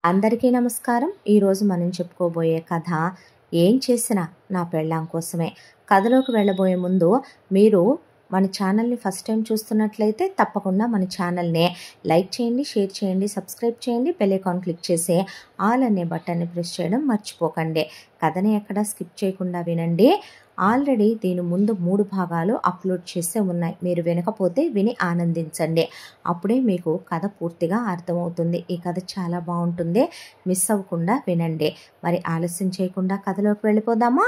అందరికీ నమస్కారం. ఈరోజు మనం చెప్పుకోబోయే కథ ఏం చేసినా నా పెళ్ళాం కోసమే. కథలోకి వెళ్ళబోయే ముందు మీరు మన ఛానల్ని ఫస్ట్ టైం చూస్తున్నట్లయితే తప్పకుండా మన ఛానల్ని లైక్ చేయండి, షేర్ చేయండి, సబ్స్క్రైబ్ చేయండి, బెల్ ఐకాన్ క్లిక్ చేసి ఆల్ అనే బటన్ని ప్రెస్ చేయడం మర్చిపోకండి. కథని ఎక్కడ స్కిప్ చేయకుండా వినండి. ఆల్రెడీ దీని ముందు 3 భాగాలు అప్లోడ్ చేసే ఉన్నాయి. మీరు వినకపోతే విని ఆనందించండి. అప్పుడే మీకు కథ పూర్తిగా అర్థమవుతుంది. ఈ కథ చాలా బాగుంటుంది, మిస్ అవ్వకుండా వినండి. మరి ఆలస్యం చేయకుండా కథలోకి వెళ్ళిపోదామా?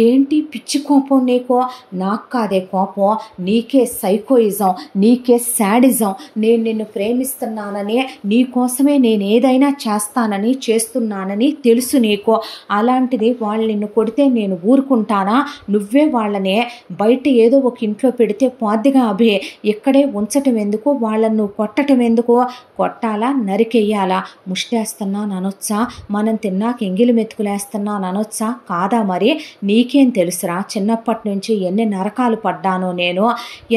ఏంటి పిచ్చి కోపం నీకో? నాకు కాదే కోపం, నీకే సైకోయిజం, నీకే శాడిజం. నేను నిన్ను ప్రేమిస్తున్నానని, నీకోసమే నేను ఏదైనా చేస్తున్నానని తెలుసు నీకు. అలాంటిది వాళ్ళు నిన్ను కొడితే నేను ఊరుకుంటానా? నువ్వే వాళ్ళనే బయట ఏదో ఒక ఇంట్లో పెడితే పోద్దిగా అభి. ఇక్కడే ఉంచటం ఎందుకు? వాళ్ళను నువ్వు కొట్టడం ఎందుకు? కొట్టాలా, నరికెయ్యాలా? ముష్టేస్తున్నాను అనొచ్చా? మనం తిన్నాక ఎంగిలి మెతుకులేస్తున్నాను అనొచ్చా? కాదా? మరి నీకేం తెలుసురా? చిన్నప్పటి నుంచి ఎన్ని నరకాలు పడ్డానో నేను.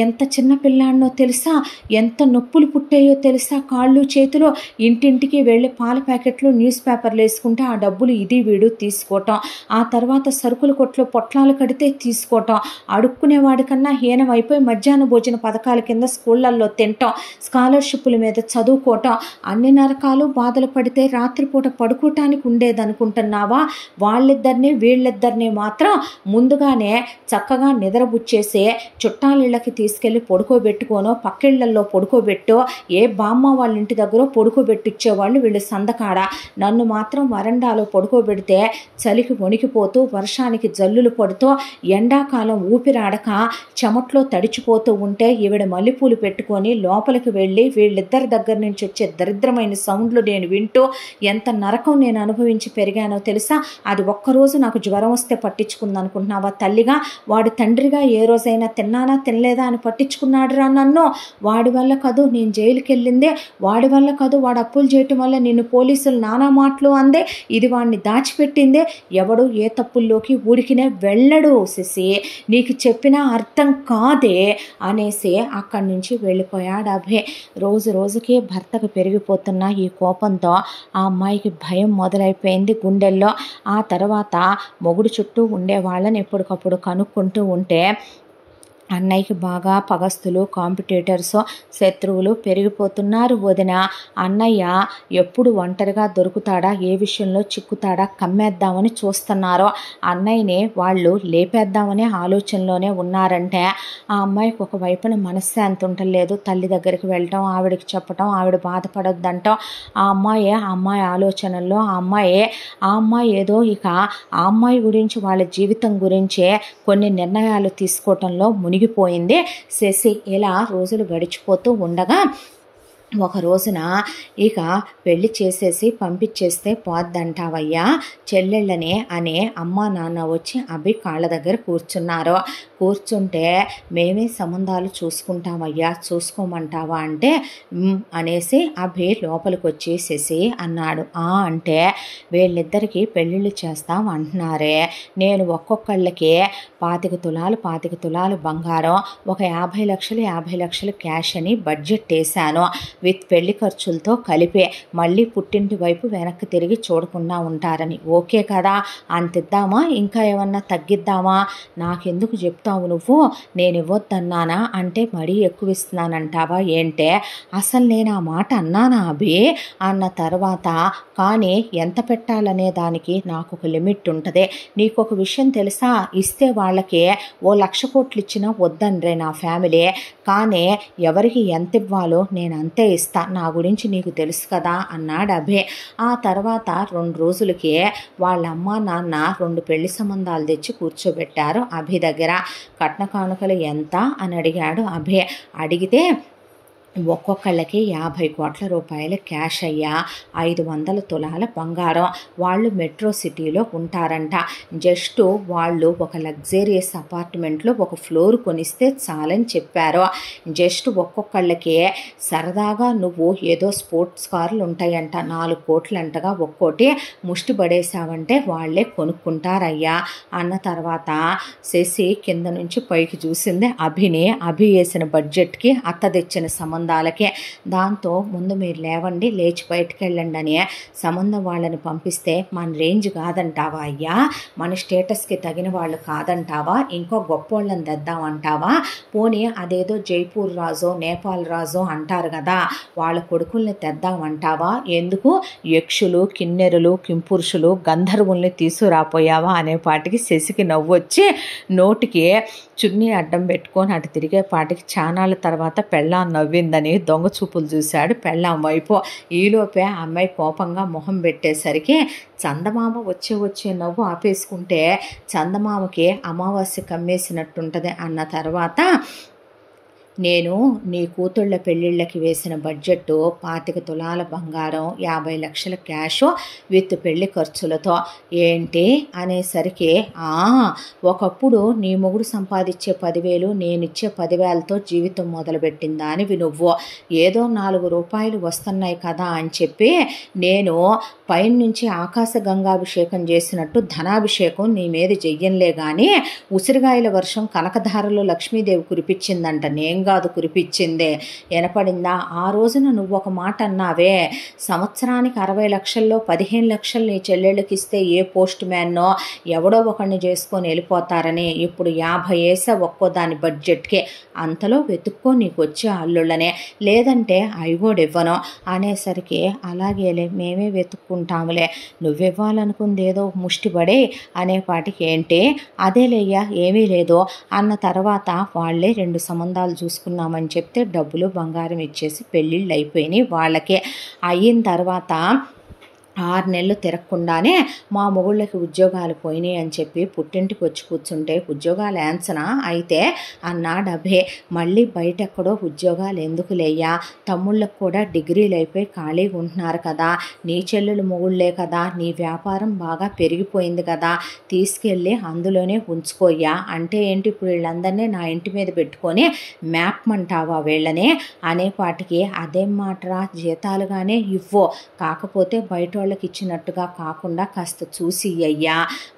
ఎంత చిన్న పిల్లాడినో తెలుసా? ఎంత నొప్పులు పుట్టాయో తెలుసా? కాళ్ళు చేతులు. ఇంటింటికి వెళ్ళి పాల ప్యాకెట్లు, న్యూస్ పేపర్లు వేసుకుంటే ఆ డబ్బులు ఇది వీడు తీసుకోవటం. ఆ తర్వాత సరుకుల కొట్లో పొట్లాలు కడితే తీసుకోవటం. అడుక్కునేవాడికన్నా హీనమైపోయి మధ్యాహ్న భోజన పథకాల కింద స్కూళ్ళల్లో తినటం, స్కాలర్షిప్ల మీద చదువుకోవటం. అన్ని నరకాలు బాధలు పడితే రాత్రిపూట పడుకోవటానికి ఉండేదనుకుంటున్నావా? వాళ్ళిద్దరిని వీళ్ళిద్దరిని మాత్రం ముందుగానే చక్కగా నిద్రబుచ్చేసి చుట్టాలిళ్ళకి తీసుకెళ్ళి పడుకోబెట్టుకోనో, పక్కిళ్లల్లో పడుకోబెట్టో, ఏ బామ్మ వాళ్ళ ఇంటి దగ్గర పడుకోబెట్టిచ్చేవాళ్ళు వీళ్ళు సందకాడ. నన్ను మాత్రం వరండాలో పడుకోబెడితే చలికి వణికిపోతూ, వర్షానికి జల్లులు పడుతూ, ఎండాకాలం ఊపిరాడక చెమట్లో తడిచిపోతూ ఉంటే ఈవిడ మల్లెపూలు పెట్టుకొని లోపలికి వెళ్ళి వీళ్ళిద్దరి దగ్గర నుంచి వచ్చే దరిద్రమైన సౌండ్లు నేను వింటూ ఎంత నరకం నేను అనుభవించి పెరిగానో తెలుసా? అది ఒక్కరోజు నాకు జ్వరం వస్తే పట్టించుకుందనుకుంటున్నావా తల్లిగా? వాడు తండ్రిగా ఏ రోజైనా తిన్నానా తినలేదా అని పట్టించుకున్నాడురా నన్ను? వాడి వల్ల కాదు నేను జైలుకి వెళ్ళిందే, వాడి వల్ల కాదు వాడు అప్పులు చేయటం వల్ల నిన్ను పోలీసులు నానా మాటలు అందే, ఇది వాడిని దాచిపెట్టిందే. ఎవడు ఏ తప్పుల్లోకి ఊరికినే వెళ్ళడు శశి, నీకు చెప్పినా అర్థం కాదే అనేసి అక్కడి నుంచి వెళ్ళిపోయాడు అభయ్. రోజు రోజుకి భర్తకు పెరిగిపోతున్న ఈ కోపంతో ఆ అమ్మాయికి భయం మొదలైపోయింది గుండెల్లో. ఆ తర్వాత మొగుడు చుట్టూ ఉండే వాళ్ళని ఎప్పటికప్పుడు కనుక్కుంటూ ఉంటే అన్నయ్యకి బాగా పగస్తులు, కాంపిటేటర్స్, శత్రువులు పెరిగిపోతున్నారు వదిన. అన్నయ్య ఎప్పుడు ఒంటరిగా దొరుకుతాడా, ఏ విషయంలో చిక్కుతాడా కమ్మేద్దామని చూస్తున్నారు. అన్నయ్యని వాళ్ళు లేపేద్దామనే ఆలోచనలోనే ఉన్నారంటే ఆ అమ్మాయికి ఒకవైపున మనశ్శాంతి ఉండలేదు. తల్లి దగ్గరికి వెళ్ళటం, ఆవిడకి చెప్పటం, ఆవిడ బాధపడొద్దంటాం. ఆ అమ్మాయి ఆలోచనల్లో ఆ అమ్మాయి ఏదో ఇక ఆ అమ్మాయి గురించి, వాళ్ళ జీవితం గురించే కొన్ని నిర్ణయాలు తీసుకోవటంలో మునిగిపోయింది శశి. ఇలా రోజులు గడిచిపోతూ ఉండగా ఒక రోజున ఇక పెళ్లి చేసేసి పంపించేస్తే పోద్దంటావయ్యా చెల్లెళ్ళని అనే అమ్మ నాన్న వచ్చి అభి కాళ్ళ దగ్గర కూర్చున్నారు. కూర్చుంటే మేమే సంబంధాలు చూసుకుంటామయ్యా, చూసుకోమంటావా అంటే అనేసి అభి లోపలికి వచ్చేసేసి అన్నాడు. అంటే వీళ్ళిద్దరికీ పెళ్ళిళ్ళు చేస్తాం అంటున్నారే, నేను ఒక్కొక్కళ్ళకి 25 తులాలు బంగారం, ఒక 50 లక్షలు క్యాష్ అని బడ్జెట్ వేశాను. విత్ పెళ్లి ఖర్చులతో కలిపే, మళ్ళీ పుట్టింటి వైపు వెనక్కి తిరిగి చూడకుండా ఉంటారని. ఓకే కదా? అంతిద్దామా? ఇంకా ఏమన్నా తగ్గిద్దామా? నాకెందుకు చెప్తావు నువ్వు? నేను ఇవ్వద్దన్నానా? అంటే మరీ ఎక్కువ ఇస్తున్నానంటావా ఏంటే? అసలు నేను ఆ మాట అన్నానా అభి? అన్న తర్వాత కానీ ఎంత పెట్టాలనే దానికి నాకు ఒక లిమిట్ ఉంటుంది. నీకు ఒక విషయం తెలుసా? ఇస్తే వాళ్ళకి 1,00,000 కోట్లు ఇచ్చినా వద్దనరే నా ఫ్యామిలీ. కానీ ఎవరికి ఎంత ఇవ్వాలో నేను అంతే ఇస్తా. నా గురించి నీకు తెలుసు కదా అన్నాడు అభయ్. ఆ తర్వాత 2 రోజులకి వాళ్ళ అమ్మ నాన్న 2 పెళ్లి సంబంధాలు తెచ్చి కూర్చోబెట్టారు అభయ్ దగ్గర. కట్న కానుకలు ఎంత అని అడిగాడు అభయ్. అడిగితే ఒక్కొక్కళ్ళకి 50 కోట్ల రూపాయలు క్యాష్ అయ్యా, 500 తులాల బంగారం. వాళ్ళు మెట్రో సిటీలో ఉంటారంట. జస్ట్ వాళ్ళు ఒక లగ్జరియస్ అపార్ట్మెంట్లో ఒక ఫ్లోర్ కొనిస్తే చాలని చెప్పారు. జస్ట్ ఒక్కొక్కళ్ళకి సరదాగా నువ్వు ఏదో స్పోర్ట్స్ కార్లు ఉంటాయంట, 4 కోట్లు అంటగా ఒక్కోటి, ముష్టి పడేసావంటే వాళ్ళే కొనుక్కుంటారయ్యా అన్న తర్వాత శశి కింద నుంచి పైకి చూసింది అభి వేసిన బడ్జెట్కి అత్త తెచ్చిన సంబంధం సంబంధాలకే. దాంతో ముందు మీరు లేవండి, లేచి బయటికి వెళ్ళండి అని సంబంధం వాళ్ళని పంపిస్తే మన రేంజ్ కాదంటావా అయ్యా? మన స్టేటస్కి తగిన వాళ్ళు కాదంటావా? ఇంకో గొప్పోళ్ళని తెద్దామంటావా? పోనీ అదేదో జైపూర్ రాజో నేపాల్ రాజో అంటారు కదా, వాళ్ళ కొడుకుల్ని తెద్దామంటావా? ఎందుకు యక్షులు, కిన్నెరులు, కింపురుషులు, గంధర్వుల్ని తీసుకురాపోయావా అనేపాటికి శశికి నవ్వొచ్చి నోటికి చున్నీ అడ్డం పెట్టుకొని అటు తిరిగేపాటికి చానాళ్ళ తర్వాత పెళ్ళాం నవ్విందని దొంగ చూపులు చూశాడు పెళ్ళాం వైపు. ఈలోపే ఆ అమ్మాయి కోపంగా మొహం పెట్టేసరికి చందమామ వచ్చే నవ్వు ఆపేసుకుంటే చందమామకి అమావాస్య కమ్మేసినట్టుంటుంది అన్న తర్వాత, నేను నీ కూతుళ్ళ పెళ్ళిళ్ళకి వేసిన బడ్జెట్ 25 తులాల బంగారం, 50 లక్షల క్యాష్ విత్ పెళ్లి ఖర్చులతో ఏంటి అనేసరికి, ఒకప్పుడు నీ మొగుడు సంపాదించే 10,000 నేనిచ్చే 10,000తో జీవితం మొదలుపెట్టిన దానివి నువ్వు. ఏదో 4 రూపాయలు వస్తున్నాయి కదా అని చెప్పి నేను పైనుంచి ఆకాశ గంగాభిషేకం చేసినట్టు ధనాభిషేకం నీ మీద చెయ్యంలే కానీ ఉసిరిగాయల వర్షం కనకధారలో లక్ష్మీదేవి కురిపించిందంట, నేను కాదు కురిపించిందే. వినపడిందా? ఆ రోజున నువ్వు ఒక మాట అన్నావే, సంవత్సరానికి 60 లక్షల్లో 15 లక్షలు నీ చెల్లెళ్ళకి ఇస్తే ఏ పోస్ట్ మ్యాన్నో ఎవడో ఒకరిని చేసుకొని వెళ్ళిపోతారని. ఇప్పుడు 50 వేసా ఒక్కో దాని బడ్జెట్కే. అంతలో వెతుక్కో నీకు వచ్చే అల్లుళ్ళనే, లేదంటే అయిగోడివ్వను అనేసరికి, అలాగేలే మేమే వెతుక్కుంటాములే, నువ్వివ్వాలనుకుంది ఏదో ముష్టిపడే అనేపాటికి, ఏంటి అదేలేయ్యా ఏమీ లేదు అన్న తర్వాత వాళ్ళే 2 సంబంధాలు చూసుకున్నామని చెప్తే డబ్బులు బంగారం ఇచ్చేసి పెళ్ళిళ్ళు అయిపోయినాయి వాళ్ళకే. అయిన తర్వాత 6 నెలలు తిరగకుండానే మా మొగుళ్ళకి ఉద్యోగాలు పోయినాయి అని చెప్పి పుట్టింటికి వచ్చి కూర్చుంటే, ఉద్యోగాలు యాంచనా అయితే అన్నాడు అభే. మళ్ళీ బయటెక్కడో ఉద్యోగాలు ఎందుకు లేయ్యా, తమ్ముళ్ళకు కూడా డిగ్రీలు అయిపోయి ఖాళీగా ఉంటున్నారు కదా, నీ చెల్లెలు మొగుళ్ళే కదా, నీ వ్యాపారం బాగా పెరిగిపోయింది కదా, తీసుకెళ్ళి అందులోనే ఉంచుకోయ్యా. అంటే ఏంటి ఇప్పుడు వీళ్ళందరినీ నా ఇంటి మీద పెట్టుకొని మ్యాప్మంటావా వీళ్ళని అనేపాటికి, అదేం మాటరా, జీతాలుగానే ఇవ్వు, కాకపోతే బయట వాళ్ళకి ఇచ్చినట్టుగా కాకుండా కాస్త చూసి అయ్యా,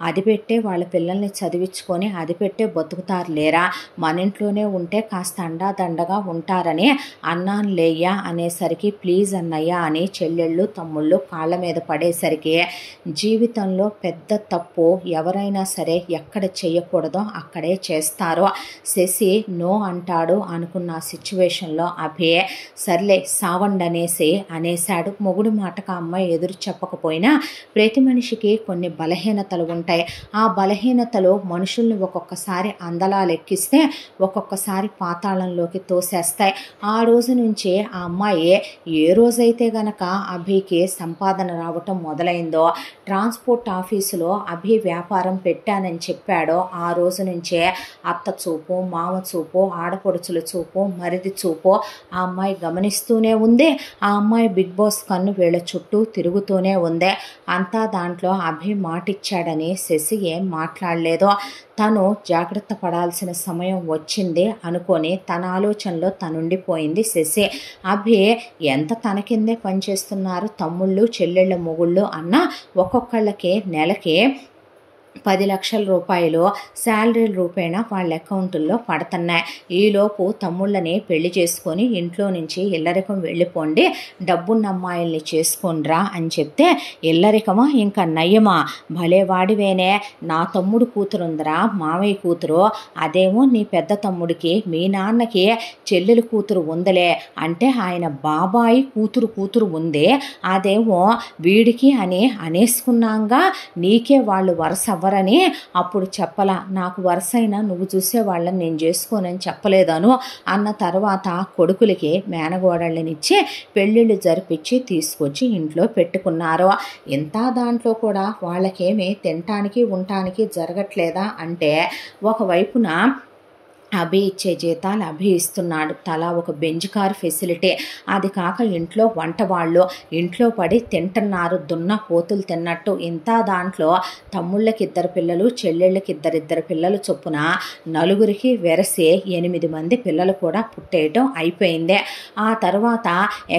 అది పెట్టే వాళ్ళ పిల్లల్ని చదివించుకొని అది పెట్టే బతుకుతారు లేరా, మన ఇంట్లోనే ఉంటే కాస్త అండాదండగా ఉంటారని అన్నాను లేయ్యా అనేసరికి, ప్లీజ్ అన్నయ్య అని చెల్లెళ్ళు తమ్ముళ్ళు కాళ్ళ మీద పడేసరికి, జీవితంలో పెద్ద తప్పు ఎవరైనా సరే ఎక్కడ చేయకూడదో అక్కడే చేస్తారో. శశి నో అంటాడు అనుకున్న సిచ్యువేషన్లో అభే సర్లే సావండి అనేసాడు. మొగుడు మాటకు అమ్మాయి ఎదురు చెప్పకపోయినా ప్రతి మనిషికి కొన్ని బలహీనతలు ఉంటాయి. ఆ బలహీనతలు మనుషుల్ని ఒక్కొక్కసారి అందలాలు ఎక్కిస్తే ఒక్కొక్కసారి పాతాళంలోకి తోసేస్తాయి. ఆ రోజు నుంచే ఆ అమ్మాయి ఏ రోజైతే గనక అభికి సంపాదన రావటం మొదలైందో, ట్రాన్స్పోర్ట్ ఆఫీసులో అభి వ్యాపారం పెట్టానని చెప్పాడో, ఆ రోజు నుంచే అత్త చూపు, మామ చూపు, ఆడపడుచుల చూపు, మరిది చూపు ఆ అమ్మాయి గమనిస్తూనే ఉంది. ఆ అమ్మాయి బిగ్ బాస్ కన్ను వీళ్ళ చుట్టూ తిరుగుతూనే ఉందే. అంతా దాంట్లో అభి మాటిచ్చాడని శశి ఏం మాట్లాడలేదో. తను జాగ్రత్త పడాల్సిన సమయం వచ్చింది అనుకొని తన ఆలోచనలో తనుండిపోయింది శశి. అభి ఎంత తన కిందే పనిచేస్తున్నారు తమ్ముళ్ళు చెల్లెళ్ళ మొగుళ్ళు అన్న ఒక్కొక్కళ్ళకి నెలకి 10 లక్షల రూపాయలు శాలరీల రూపేణా వాళ్ళ అకౌంటుల్లో పడుతున్నాయి. ఈలోపు తమ్ముళ్ళని పెళ్లి చేసుకొని ఇంట్లో నుంచి ఇల్లరికం వెళ్ళిపోండి, డబ్బున్న అమ్మాయిల్ని చేసుకోండ్రా అని చెప్తే, ఇల్లరికమా ఇంకా నయ్యమా, భలే వాడివేనే, నా తమ్ముడు కూతురుందరా మామయ్య కూతురు, అదేమో నీ పెద్ద తమ్ముడికి మీ నాన్నకి చెల్లెలు కూతురు ఉందలే, అంటే ఆయన బాబాయి కూతురు ఉంది, అదేమో వీడికి అని అనేసుకున్నాంగా, నీకే వాళ్ళు వరుస అవ్వరని అప్పుడు చెప్పలా, నాకు వరుసైనా నువ్వు చూసే వాళ్ళని నేను చేసుకోనని చెప్పలేదను అన్న తర్వాత కొడుకులకి మేనగోడళ్ళనిచ్చి పెళ్ళిళ్ళు జరిపించి తీసుకొచ్చి ఇంట్లో పెట్టుకున్నారు. ఇంత దాంట్లో కూడా వాళ్ళకేమీ తినటానికి ఉండటానికి జరగట్లేదా అంటే, ఒకవైపున అభి ఇచ్చే జీతాలు అభి ఇస్తున్నాడు, తలా ఒక బెంచ్ కార్ ఫెసిలిటీ, అది కాక ఇంట్లో వంట వాళ్ళు ఇంట్లో పడి తింటున్నారు దున్న పోతులు తిన్నట్టు. ఇంత దాంట్లో తమ్ముళ్ళకి 2 పిల్లలు చెల్లెళ్ళకి 2 పిల్లలు చొప్పున నలుగురికి వెరసి 8 మంది పిల్లలు కూడా పుట్టేయటం అయిపోయిందే. ఆ తర్వాత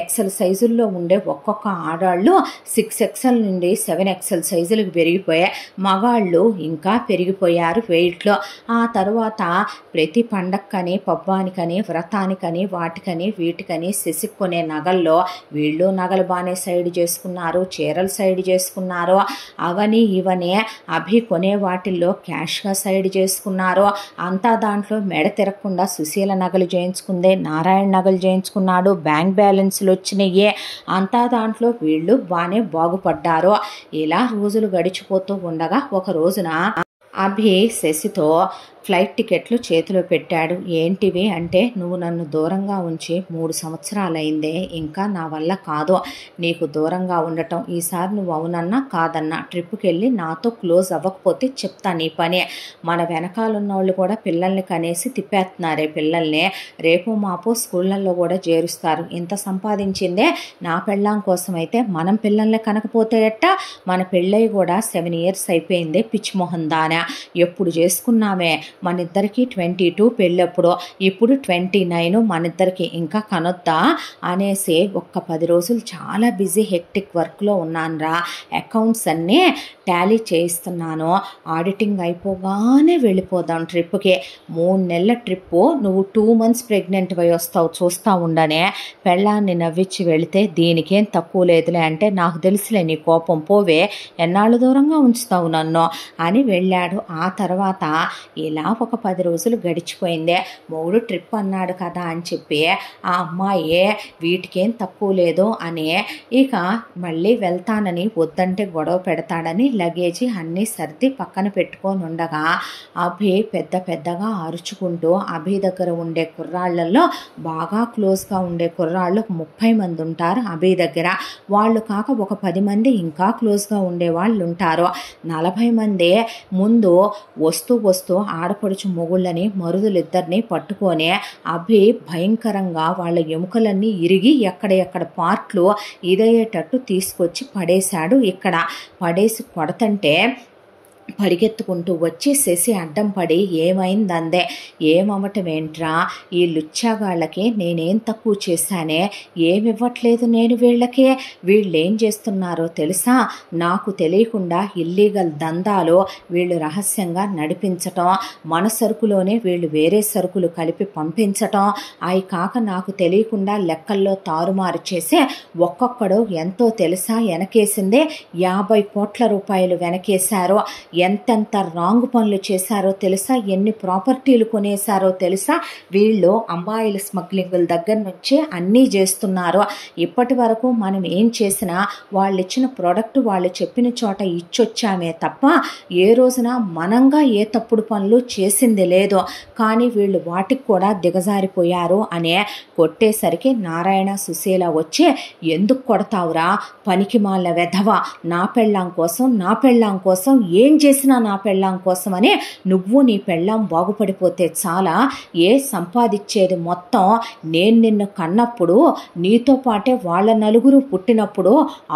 ఎక్సెల్ సైజుల్లో ఉండే ఒక్కొక్క ఆడాళ్ళు 6XL నుండి 7XL సైజులకు పెరిగిపోయాయి, మగాళ్ళు ఇంకా పెరిగిపోయారు వెయిట్లో. ఆ తర్వాత ప్రతి ప్రతి పండక్కని పబ్బానికని వ్రతానికని వాటికని వీటికని శశి కొనే నగల్లో వీళ్ళు నగలు బాగానే సైడ్ చేసుకున్నారు, చీరలు సైడ్ చేసుకున్నారు, అవని ఇవనే అభి కొనే వాటిల్లో క్యాష్గా సైడ్ చేసుకున్నారు. అంతా దాంట్లో మెడ తిరగకుండా సుశీల నగలు చేయించుకుందే, నారాయణ నగలు చేయించుకున్నాడు, బ్యాంక్ బ్యాలెన్స్లు వచ్చినాయే, అంతా దాంట్లో వీళ్ళు బాగానే బాగుపడ్డారు. ఇలా రోజులు గడిచిపోతూ ఉండగా ఒక రోజున అభి శశితో ఫ్లైట్ టికెట్లు చేతిలో పెట్టాడు. ఏంటివి అంటే, నువ్వు నన్ను దూరంగా ఉంచి 3 సంవత్సరాలైందే, ఇంకా నా వల్ల కాదు నీకు దూరంగా ఉండటం. ఈసారి నువ్వు అవునన్నా కాదన్నా ట్రిప్కి వెళ్ళి నాతో క్లోజ్ అవ్వకపోతే చెప్తా నీ పని. మన వెనకాలన్న వాళ్ళు కూడా పిల్లల్ని కనేసి తిప్పేస్తున్నారే పిల్లల్ని, రేపు మాపు స్కూళ్ళల్లో కూడా చేరుస్తారు. ఇంత సంపాదించిందే నా పెళ్ళాం కోసం అయితే మనం పిల్లల్ని కనకపోతే ఎట్టా? మన పెళ్ళయి కూడా 7 years అయిపోయిందే పిచ్చిమోహన్ దానా, ఎప్పుడు చేసుకున్నామే? మన ఇద్దరికి 22 పెళ్ళప్పుడు, ఇప్పుడు 29 మన ఇద్దరికి, ఇంకా కనొద్దా అనేసి ఒక్క 10 రోజులు చాలా బిజీ హెక్టిక్ వర్క్లో ఉన్నానురా. అకౌంట్స్ అన్నీ టాలీ చేయిస్తున్నాను, ఆడిటింగ్ అయిపోగానే వెళ్ళిపోదాం ట్రిప్కి. 3 నెలల ట్రిప్పు, నువ్వు 2 months ప్రెగ్నెంట్ అయి వస్తావు, చూస్తూ ఉండనే. పెళ్ళాన్ని నవ్వించి వెళితే దీనికేం తక్కువ లేదులే అంటే, నాకు తెలుసులే నీ కోపం, పోవే ఎన్నాళ్ళు దూరంగా ఉంచుతావు నన్ను అని వెళ్ళాడు. ఆ తర్వాత ఇలా ఒక 10 రోజులు గడిచిపోయిందే. మొగుడు ట్రిప్ అన్నాడు కదా అని చెప్పి ఆ అమ్మాయి వీటికేం తక్కువ లేదు అని ఇక మళ్ళీ వెళ్తానని వద్దంటే గొడవ పెడతాడని లగేజీ అన్నీ సర్ది పక్కన పెట్టుకొని ఉండగా అభి పెద్దగా అరుచుకుంటూ, అభి దగ్గర ఉండే కుర్రాళ్ళల్లో బాగా క్లోజ్గా ఉండే కుర్రాళ్ళు 30 మంది ఉంటారు అభి దగ్గర. వాళ్ళు కాక ఒక 10 మంది ఇంకా క్లోజ్గా ఉండే వాళ్ళు ఉంటారు. 40 మంది ముందు వస్తూ ఆడపడుచు మొగుళ్ళని మరుదులిద్దరిని పట్టుకొని అభి భయంకరంగా వాళ్ళ ఎముకలన్నీ ఇరిగి ఎక్కడ పార్ట్లు ఇదయ్యేటట్టు తీసుకొచ్చి పడేశాడు. ఇక్కడ పడేసి కొడతంటే పరిగెత్తుకుంటూ వచ్చి శశి అడ్డం పడి ఏమైందందే. ఏమవటం ఏంట్రా, ఈ లుచ్చాగాళ్ళకి నేనేం తక్కువ చేశానే, ఏమివ్వట్లేదు నేను వీళ్ళకి, వీళ్ళేం చేస్తున్నారో తెలుసా, నాకు తెలియకుండా ఇల్లీగల్ దందాలు వీళ్ళు రహస్యంగా నడిపించటం, మన సరుకులోనే వీళ్ళు వేరే సరుకులు కలిపి పంపించటం, అవి కాక నాకు తెలియకుండా లెక్కల్లో తారుమారు చేసి ఒక్కొక్కడు ఎంతో తెలుసా వెనకేసిందే 50 కోట్ల రూపాయలు వెనకేశారు. ఎంతెంత రాంగ్ పనులు చేశారో తెలుసా, ఎన్ని ప్రాపర్టీలు కొనేశారో తెలుసా. వీళ్ళు అమ్మాయిల స్మగ్లింగుల దగ్గర నుంచి అన్నీ చేస్తున్నారు. ఇప్పటి వరకు మనం ఏం చేసినా వాళ్ళు ఇచ్చిన ప్రోడక్ట్ వాళ్ళు చెప్పిన చోట ఇచ్చొచ్చామే తప్ప ఏ రోజున మనంగా ఏ తప్పుడు పనులు చేసింది లేదు. కానీ వీళ్ళు వాటికి కూడా దిగజారిపోయారు అనే కొట్టేసరికి నారాయణ సుశీల వచ్చి, ఎందుకు కొడతావురా పనికి మాల వెధవ, నా పెళ్ళాం కోసం ఏం చేసినా నా పెళ్ళాం కోసమని, నువ్వు నీ పెళ్ళాం బాగుపడిపోతే చాలా, ఏ సంపాదించేది మొత్తం నేను నిన్ను కన్నప్పుడు నీతో పాటే వాళ్ళ 9 పుట్టినప్పుడు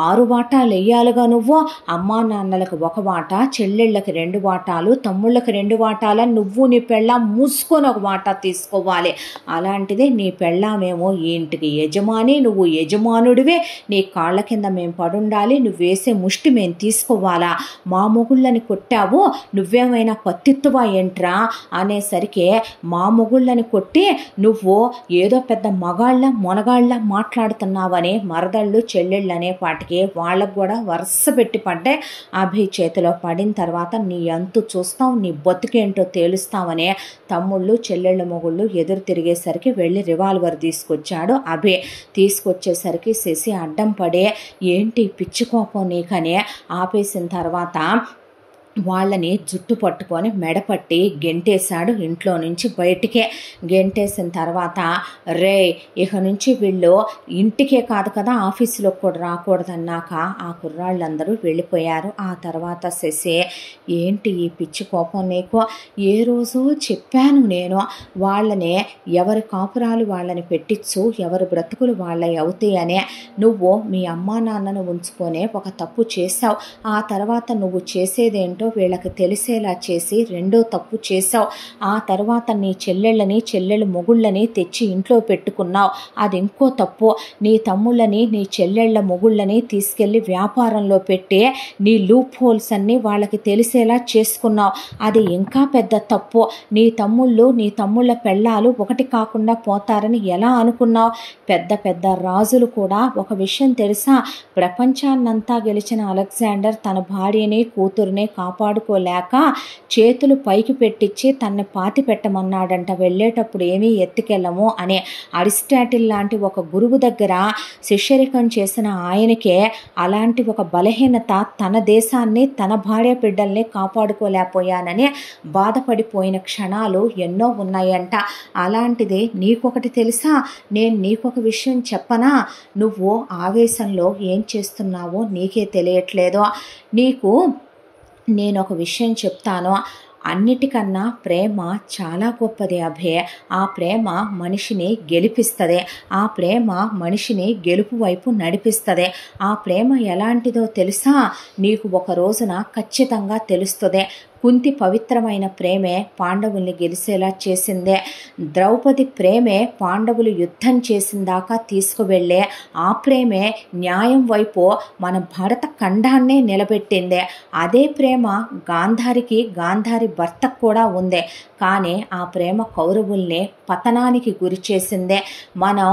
6 వాటాలు వెయ్యాలిగా నువ్వు. అమ్మా నాన్నలకు 1 వాటా, చెల్లెళ్ళకి 2 వాటాలు, తమ్ముళ్ళకి 2 వాటాలని నువ్వు నీ పెళ్ళాం మూసుకొని 1 వాటా తీసుకోవాలి. అలాంటిదే నీ పెళ్ళామేమో ఈ ఇంటికి యజమాని, నువ్వు యజమానుడివే, నీ కాళ్ళ కింద మేము పడుండాలి, నువ్వు వేసే ముష్టి మేము తీసుకోవాలా, మా మొగుళ్ళని కొట్టావు నువ్వేమైనా పత్తిత్తువా ఏంట్రా అనేసరికి, మా మొగుళ్ళని కొట్టి నువ్వు ఏదో పెద్ద మొనగాళ్ళ మాట్లాడుతున్నావని మరదళ్ళు చెల్లెళ్ళు అనే పాటికి వాళ్ళకు కూడా వరుస పెట్టి పడ్డాయి. అభి చేతిలో పడిన తర్వాత నీ అంతు చూస్తావు, నీ బతుకేంటో తేలుస్తావని తమ్ముళ్ళు చెల్లెళ్ళ మొగుళ్ళు ఎదురు తిరిగేసరికి వెళ్ళి రివాల్వర్ తీసుకొచ్చాడు అభి. తీసుకొచ్చేసరికి శశి అడ్డం పడే, ఏంటి పిచ్చి కోపం నీకనే ఆపేసిన తర్వాత వాళ్ళని జుట్టు పట్టుకొని మెడపట్టి గెంటేశాడు ఇంట్లో నుంచి బయటికే. గెంటేసిన తర్వాత, రే ఇక నుంచి వీళ్ళు ఇంటికే కాదు కదా ఆఫీసులో కూడా రాకూడదన్నాక ఆ కుర్రాళ్ళందరూ వెళ్ళిపోయారు. ఆ తర్వాత శశి, ఏంటి ఈ పిచ్చి కోపం నీకు, ఏ రోజో చెప్పాను నేను, వాళ్ళని ఎవరి కాపురాలు వాళ్ళని పెట్టించు, ఎవరి బ్రతుకులు వాళ్ళవి అవుతాయనే, నువ్వు మీ అమ్మా నాన్నను ఉంచుకొనే ఒక తప్పు చేశావు. ఆ తర్వాత నువ్వు చేసేదేంటో ఏంటో వీళ్ళకి తెలిసేలా చేసి రెండో తప్పు చేసావు. ఆ తర్వాత నీ చెల్లెళ్ళ మొగుళ్ళని తెచ్చి ఇంట్లో పెట్టుకున్నావు. అది ఇంకో తప్పు. నీ తమ్ముళ్ళని నీ చెల్లెళ్ళ మొగుళ్ళని తీసుకెళ్ళి వ్యాపారంలో పెట్టి నీ లూప్ హోల్స్ అన్నీ వాళ్ళకి తెలిసేలా చేసుకున్నావు. అది ఇంకా పెద్ద తప్పు. నీ తమ్ముళ్ళ పెళ్ళాలు ఒకటి కాకుండా పోతారని ఎలా అనుకున్నావు? పెద్ద పెద్ద రాజులు కూడా ఒక విషయం తెలుసా? ప్రపంచాన్నంతా గెలిచిన అలెగ్జాండర్ తన భార్యని కూతురుని కాపాడుకోలేక చేతులు పైకి పెట్టించి తన్ని పాతి పెట్టమన్నాడంట. వెళ్ళేటప్పుడు ఏమీ ఎత్తుకెళ్ళము అని. అరిస్టాటిల్ లాంటి ఒక గురువు దగ్గర శిష్యరికం చేసిన ఆయనకే అలాంటి ఒక బలహీనత, తన దేశాన్ని తన భార్య బిడ్డల్ని కాపాడుకోలేకపోయానని బాధపడిపోయిన క్షణాలు ఎన్నో ఉన్నాయంట. అలాంటిది నీకొకటి తెలుసా? నేను నీకొక విషయం చెప్పనా? నువ్వు ఆవేశంలో ఏం చేస్తున్నావో నీకే తెలియట్లేదు. నీకు నేను ఒక విషయం చెప్తాను. అన్నిటికన్నా ప్రేమ చాలా గొప్పది అభే. ఆ ప్రేమ మనిషిని గెలిపిస్తుంది. ఆ ప్రేమ మనిషిని గెలుపు వైపు నడిపిస్తుంది. ఆ ప్రేమ ఎలాంటిదో తెలుసా? నీకు ఒక రోజున ఖచ్చితంగా తెలుస్తుంది. కుంతి పవిత్రమైన ప్రేమే పాండవుల్ని గెలిచేలా చేసిందే. ద్రౌపది ప్రేమే పాండవులు యుద్ధం చేసిందాకా తీసుకువెళ్ళే ఆ ప్రేమే న్యాయం వైపు మన భరత ఖండాన్నే నిలబెట్టిందే. అదే ప్రేమ గాంధారి భర్తకు కూడా ఉంది. కానీ ఆ ప్రేమ కౌరవుల్ని పతనానికి గురి చేసిందే. మనం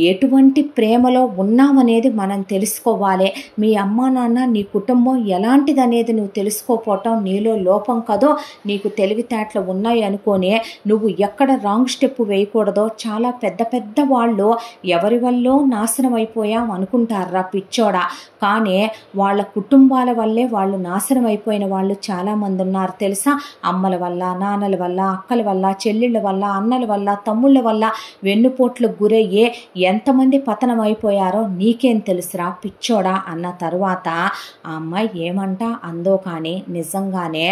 ఎటువంటి ప్రేమలో ఉన్నామనేది మనం తెలుసుకోవాలి. మీ అమ్మా నాన్న, నీ కుటుంబం ఎలాంటిదనేది నువ్వు తెలుసుకోపోవటం నీలో లోపం కదో. నీకు తెలివితేటలు ఉన్నాయి అనుకోని నువ్వు ఎక్కడ రాంగ్ స్టెప్ వేయకూడదో. చాలా పెద్ద పెద్ద వాళ్ళు ఎవరి వల్ల నాశనం అయిపోయాం అనుకుంటారా పిచ్చోడా. కానీ వాళ్ళ కుటుంబాల వల్లే వాళ్ళు నాశనం అయిపోయిన వాళ్ళు చాలామంది ఉన్నారు తెలుసా? అమ్మల వల్ల, నాన్నల వల్ల, అక్కల వల్ల, చెల్లెళ్ళ వల్ల, అన్నల వల్ల, తమ్ముళ్ళ వల్ల వెన్నుపోట్లకు గురయ్యే ఎంతమంది పతనం అయిపోయారో నీకేం తెలుసురా పిచ్చోడా అన్న తర్వాత ఆ అమ్మాయి ఏమంట అందో కానీ నిజంగానే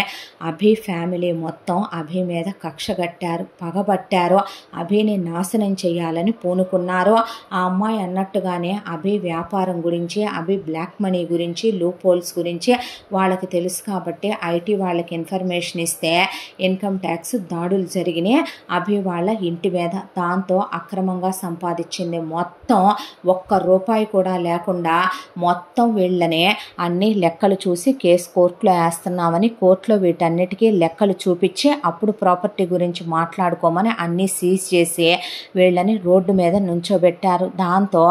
అభి ఫ్యామిలీ మొత్తం అభి మీద కక్ష కట్టారు, పగబట్టారు. అభిని నాశనం చేయాలని పూనుకున్నారు. ఆ అమ్మాయి అన్నట్టుగానే అభి వ్యాపారం గురించి, అభి బ్లాక్ మనీ గురించి, లూప్ హోల్స్ గురించి వాళ్ళకి తెలుసు కాబట్టి ఐటీ వాళ్ళకి ఇన్ఫర్మేషన్ ఇస్తే ఇన్కమ్ ట్యాక్స్ దాడులు జరిగినాయి అభి వాళ్ళ ఇంటి మీద. దాంతో అక్రమంగా సంపాదించింది మొత్తం ₹1 కూడా లేకుండా మొత్తం వీళ్ళనే అన్ని లెక్కలు చూసి కేసు కోర్టులో వేస్తున్నామని కోర్టులో వీటన్నిటికీ లెక్కలు చూపించి అప్పుడు ప్రాపర్టీ గురించి మాట్లాడుకోమని అన్నీ సీజ్ చేసి వీళ్ళని రోడ్డు మీద నుంచోబెట్టారు. దాంతో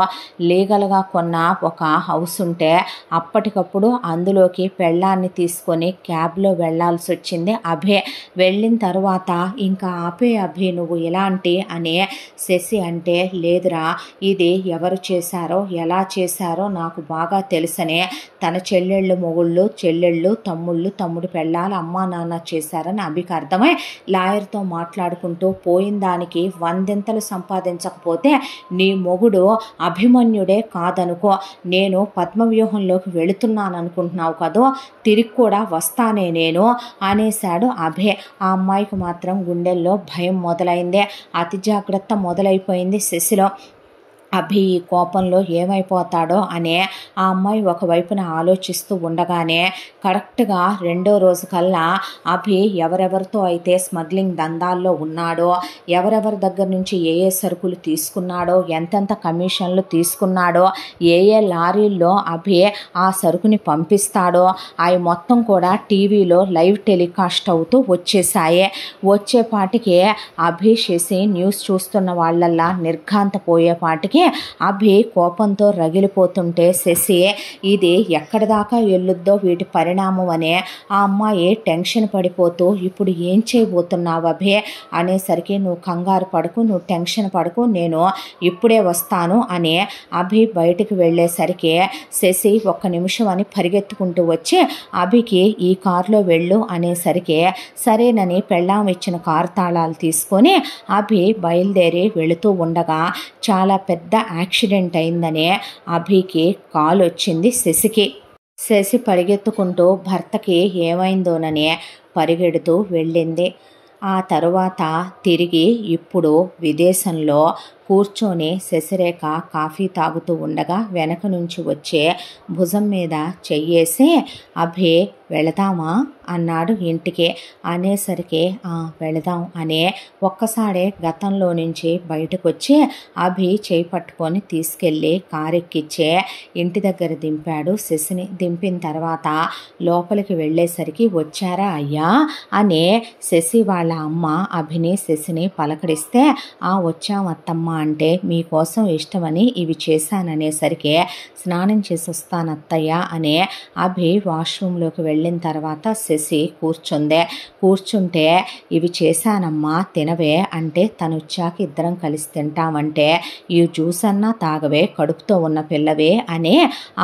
లీగల్గా కొన్న ఒక హౌస్ ఉంటే అప్పటికప్పుడు అందులోకి పెళ్ళాన్ని తీసుకొని క్యాబ్లో వెళ్లాల్సి వచ్చింది అభే. వెళ్ళిన తర్వాత ఇంకా ఆపే అభి నువ్వు ఇలాంటి అని శశి అంటే, లేదురా ఇది ఎవరు చేశారో ఎలా చేశారో నాకు బాగా తెలుసనే. తన చెల్లెళ్ళు తమ్ముడు పెళ్ళాలు అమ్మా నాన్న చేశారని అభికి అర్థమై లాయర్తో మాట్లాడుకుంటూ పోయిన దానికి 100 సంపాదించకపోతే నీ మొగుడు అభిమన్యుడే కాదనుకో, నేను పద్మవ్యూహంలోకి వెళుతున్నాను అనుకుంటున్నావు కదో, తిరిగి కూడా వస్తానే నేను అనేశాడు అభే. ఆ అమ్మాయికి మాత్రం గుండెల్లో భయం మొదలైందే, అతి జాగ్రత్త మొదలైపోయింది శశిలో. అభి ఈ కోపంలో ఏమైపోతాడో అనే ఆ అమ్మాయి ఒకవైపున ఆలోచిస్తూ ఉండగానే కరెక్ట్గా 2వ రోజు కల్లా అభి ఎవరెవరితో అయితే స్మగ్లింగ్ దందాల్లో ఉన్నాడో, ఎవరెవరి దగ్గర నుంచి ఏ సరుకులు తీసుకున్నాడో, ఎంతెంత కమిషన్లు తీసుకున్నాడో, ఏ లారీల్లో అభి ఆ సరుకుని పంపిస్తాడో అవి మొత్తం కూడా టీవీలో లైవ్ టెలికాస్ట్ అవుతూ వచ్చేసాయి. వచ్చేపాటికి అభి చేసి న్యూస్ చూస్తున్న వాళ్ళల్లా నిర్ఘాంతపోయేపాటికి అభి కోపంతో రగిలిపోతుంటే శశి ఇది ఎక్కడి దాకా వెళ్ళొద్దో వీటి పరిణామం అనే ఆ అమ్మాయి టెన్షన్ పడిపోతూ ఇప్పుడు ఏం చేయబోతున్నావు అభి అనేసరికి, నువ్వు కంగారు పడకు, నువ్వు టెన్షన్ పడకు, నేను ఇప్పుడే వస్తాను అని అభి బయటికి వెళ్ళేసరికి శశి 1 నిమిషం అని పరిగెత్తుకుంటూ వచ్చి అభికి ఈ కారులో వెళ్ళు అనేసరికి సరేనని పెళ్ళాం ఇచ్చిన కారు తాళాలు తీసుకొని అభి బయలుదేరి వెళుతూ ఉండగా చాలా పెద్ద యాక్సిడెంట్ అయిందనే అభికి కాల్ వచ్చింది శశికి. శశి పరిగెత్తుకుంటూ భర్తకి ఏమైందోనని పరిగెడుతూ వెళ్ళింది. ఆ తరువాత తిరిగి ఇప్పుడు విదేశంలో కూర్చొని శశిరేఖ కాఫీ తాగుతూ ఉండగా వెనక నుంచి వచ్చే భుజం మీద చెయ్యేసి అభి వెళదామా అన్నాడు ఇంటికి. అనేసరికి వెళదాం అనే ఒక్కసారే గతంలో నుంచి బయటకు వచ్చి అభి చేయి పట్టుకొని తీసుకెళ్ళి కారెక్కిచ్చే ఇంటి దగ్గర దింపాడు శశిని. దింపిన తర్వాత లోపలికి వెళ్ళేసరికి వచ్చారా అయ్యా అని శశి వాళ్ళ అమ్మ అభిని శశిని పలకరిస్తే వచ్చామత్తమ్మ అంటే మీకోసం ఇష్టమని ఇవి చేశాననేసరికి స్నానం చేసి వస్తానత్తయ్య అనే అభి వాష్రూమ్లోకి వెళ్ళిన తర్వాత శశి కూర్చుంటే ఇవి చేశానమ్మా తినవే అంటే తను వచ్చాక ఇద్దరం కలిసి తింటామంటే ఈ జ్యూస్ అన్నా తాగవే కడుపుతో ఉన్న పిల్లవే అని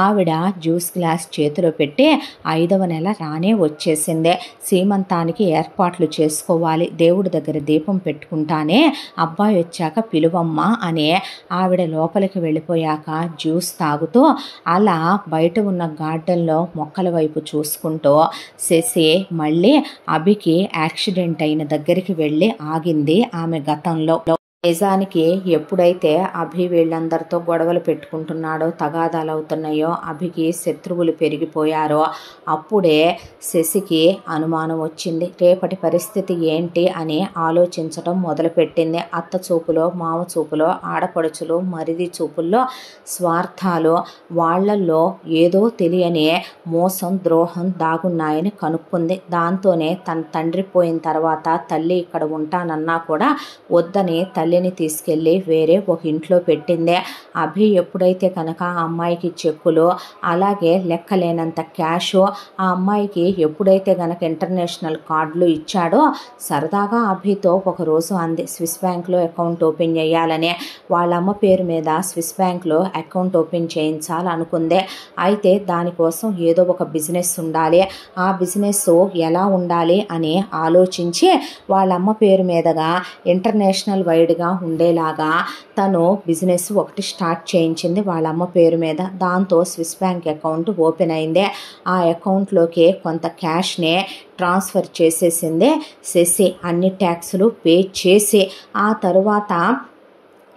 ఆవిడ జ్యూస్ గ్లాస్ చేతిలో పెట్టి 5వ నెల రానే వచ్చేసిందే. సీమంతానికి ఏర్పాట్లు చేసుకోవాలి, దేవుడి దగ్గర దీపం పెట్టుకుంటానే, అబ్బాయి వచ్చాక పిలువమ్మా అని ఆవిడ లోపలికి వెళ్ళిపోయాక జ్యూస్ తాగుతూ అలా బయట ఉన్న గార్డెన్లో మొక్కల వైపు చూసుకుంటూ శశి మళ్ళీ అభికి యాక్సిడెంట్ అయిన దగ్గరికి వెళ్ళి ఆగింది ఆమె గతంలో. నిజానికి ఎప్పుడైతే అభి వీళ్ళందరితో గొడవలు పెట్టుకుంటున్నాడో తగాదాలు అవుతున్నాయో అభికి శత్రువులు పెరిగిపోయారో అప్పుడే శశికి అనుమానం వచ్చింది. రేపటి పరిస్థితి ఏంటి అని ఆలోచించడం మొదలుపెట్టింది. అత్త చూపులో మామ చూపులో ఆడపడుచులు మరిది చూపుల్లో స్వార్థాలు, వాళ్లల్లో ఏదో తెలియని మోసం ద్రోహం దాగున్నాయని కనుక్కుంది. దాంతోనే తన తండ్రి పోయిన తర్వాత తల్లి ఇక్కడ ఉంటానన్నా కూడా వద్దని తల్లిని తీసుకెళ్ళి వేరే ఒక ఇంట్లో పెట్టిందే. అభి ఎప్పుడైతే కనుక ఆ అమ్మాయికి చెక్కులు అలాగే లెక్కలేనంత క్యాష్ ఆ అమ్మాయికి ఎప్పుడైతే కనుక ఇంటర్నేషనల్ కార్డులు ఇచ్చాడో సరదాగా అభితో ఒకరోజు అంది స్విస్ బ్యాంక్లో అకౌంట్ ఓపెన్ చేయాలని. వాళ్ళమ్మ పేరు మీద స్విస్ బ్యాంక్లో అకౌంట్ ఓపెన్ చేయించాలనుకుందే. అయితే దానికోసం ఏదో ఒక బిజినెస్ ఉండాలి, ఆ బిజినెస్ ఎలా ఉండాలి అని ఆలోచించి వాళ్ళమ్మ పేరు మీదగా ఇంటర్నేషనల్ వైడ్గా ఉండేలాగా తను బిజినెస్ ఒకటి స్టార్ట్ చేయించింది వాళ్ళమ్మ పేరు మీద. దాంతో స్విస్ బ్యాంక్ అకౌంట్ ఓపెన్ అయింది. ఆ అకౌంట్లోకి కొంత క్యాష్ని ట్రాన్స్ఫర్ చేసేసింది శశి. అన్ని ట్యాక్సులు పే చేసి ఆ తరువాత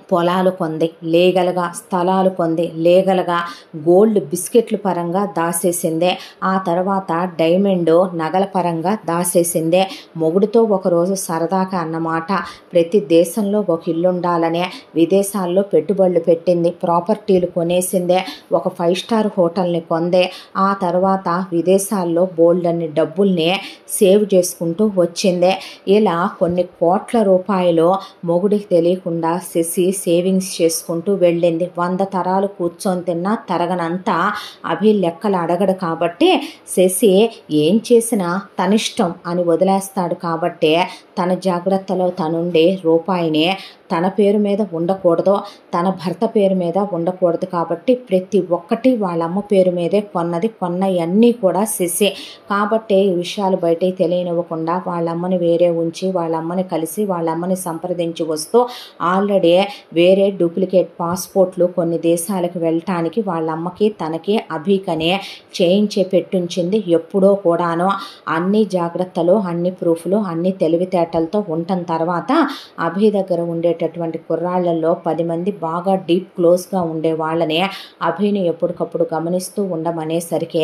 పొలాలు కొంది లీగల్గా, స్థలాలు కొంది లీగల్గా, గోల్డ్ బిస్కెట్ల పరంగా దాసేసిందే. ఆ తర్వాత డైమండ్ నగల పరంగా దాసేసిందే. మొగుడితో ఒకరోజు సరదాగా అన్నమాట ప్రతి దేశంలో ఒక ఇల్లు ఉండాలనే విదేశాల్లో పెట్టుబడులు పెట్టింది, ప్రాపర్టీలు కొనేసిందే, ఒక 5 స్టార్ హోటల్ని కొందే. ఆ తర్వాత విదేశాల్లో బోల్డ్ అన్ని డబ్బుల్ని సేవ్ చేసుకుంటూ వచ్చిందే. ఇలా కొన్ని కోట్ల రూపాయలు మొగుడికి తెలియకుండా శశి సేవింగ్స్ చేసుకుంటూ వెళ్ళింది. 100 తరాలు కూర్చొని తిన్నా తరగనంతా అభి లెక్కలు అడగడు కాబట్టి శశి ఏం చేసినా తనిష్టం అని వదిలేస్తాడు కాబట్టి తన జాగ్రత్తలో తనుండి రూపాయిని తన పేరు మీద ఉండకూడదు, తన భర్త పేరు మీద ఉండకూడదు కాబట్టి ప్రతి ఒక్కటి వాళ్ళమ్మ పేరు మీదే కొన్నయన్నీ కూడా శశి. కాబట్టి ఈ విషయాలు బయటకి తెలియనివ్వకుండా వాళ్ళమ్మని వేరే ఉంచి వాళ్ళమ్మని కలిసి వాళ్ళమ్మని సంప్రదించి వస్తూ ఆల్రెడీ వేరే డూప్లికేట్ పాస్పోర్ట్లు కొన్ని దేశాలకు వెళ్ళటానికి వాళ్ళమ్మకి తనకి అభికనే చేయించే పెట్టుంచింది. ఎప్పుడో కూడాను అన్ని జాగ్రత్తలు, అన్ని ప్రూఫ్లు, అన్ని తెలివితేటలతో ఉండటం తర్వాత అభి దగ్గర ఉండేటటువంటి కుర్రాళ్లలో 10 మంది బాగా డీప్ క్లోజ్గా ఉండే వాళ్ళని అభిని ఎప్పటికప్పుడు గమనిస్తూ ఉండమనేసరికి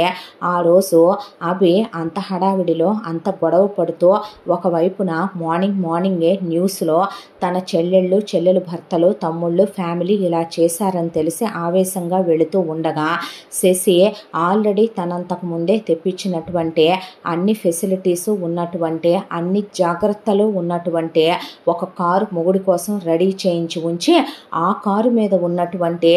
ఆ రోజు అభి అంత హడావిడిలో అంత గొడవ పడుతూ ఒకవైపున మార్నింగే న్యూస్లో తన చెల్లెలు భర్తలు తమ్ముళ్ళు ఫ్యామిలీ ఇలా చేశారని తెలిసి ఆవేశంగా వెళుతూ ఉండగా శశి ఆల్రెడీ తనంతకు ముందే తెప్పించినటువంటి అన్ని ఫెసిలిటీస్ ఉన్నటువంటి అన్ని జాగ్రత్తలు ఉన్నటువంటి ఒక కారు మొగుడి కోసం రెడీ చేయించి ఉంచి ఆ కారు మీద ఉన్నటువంటి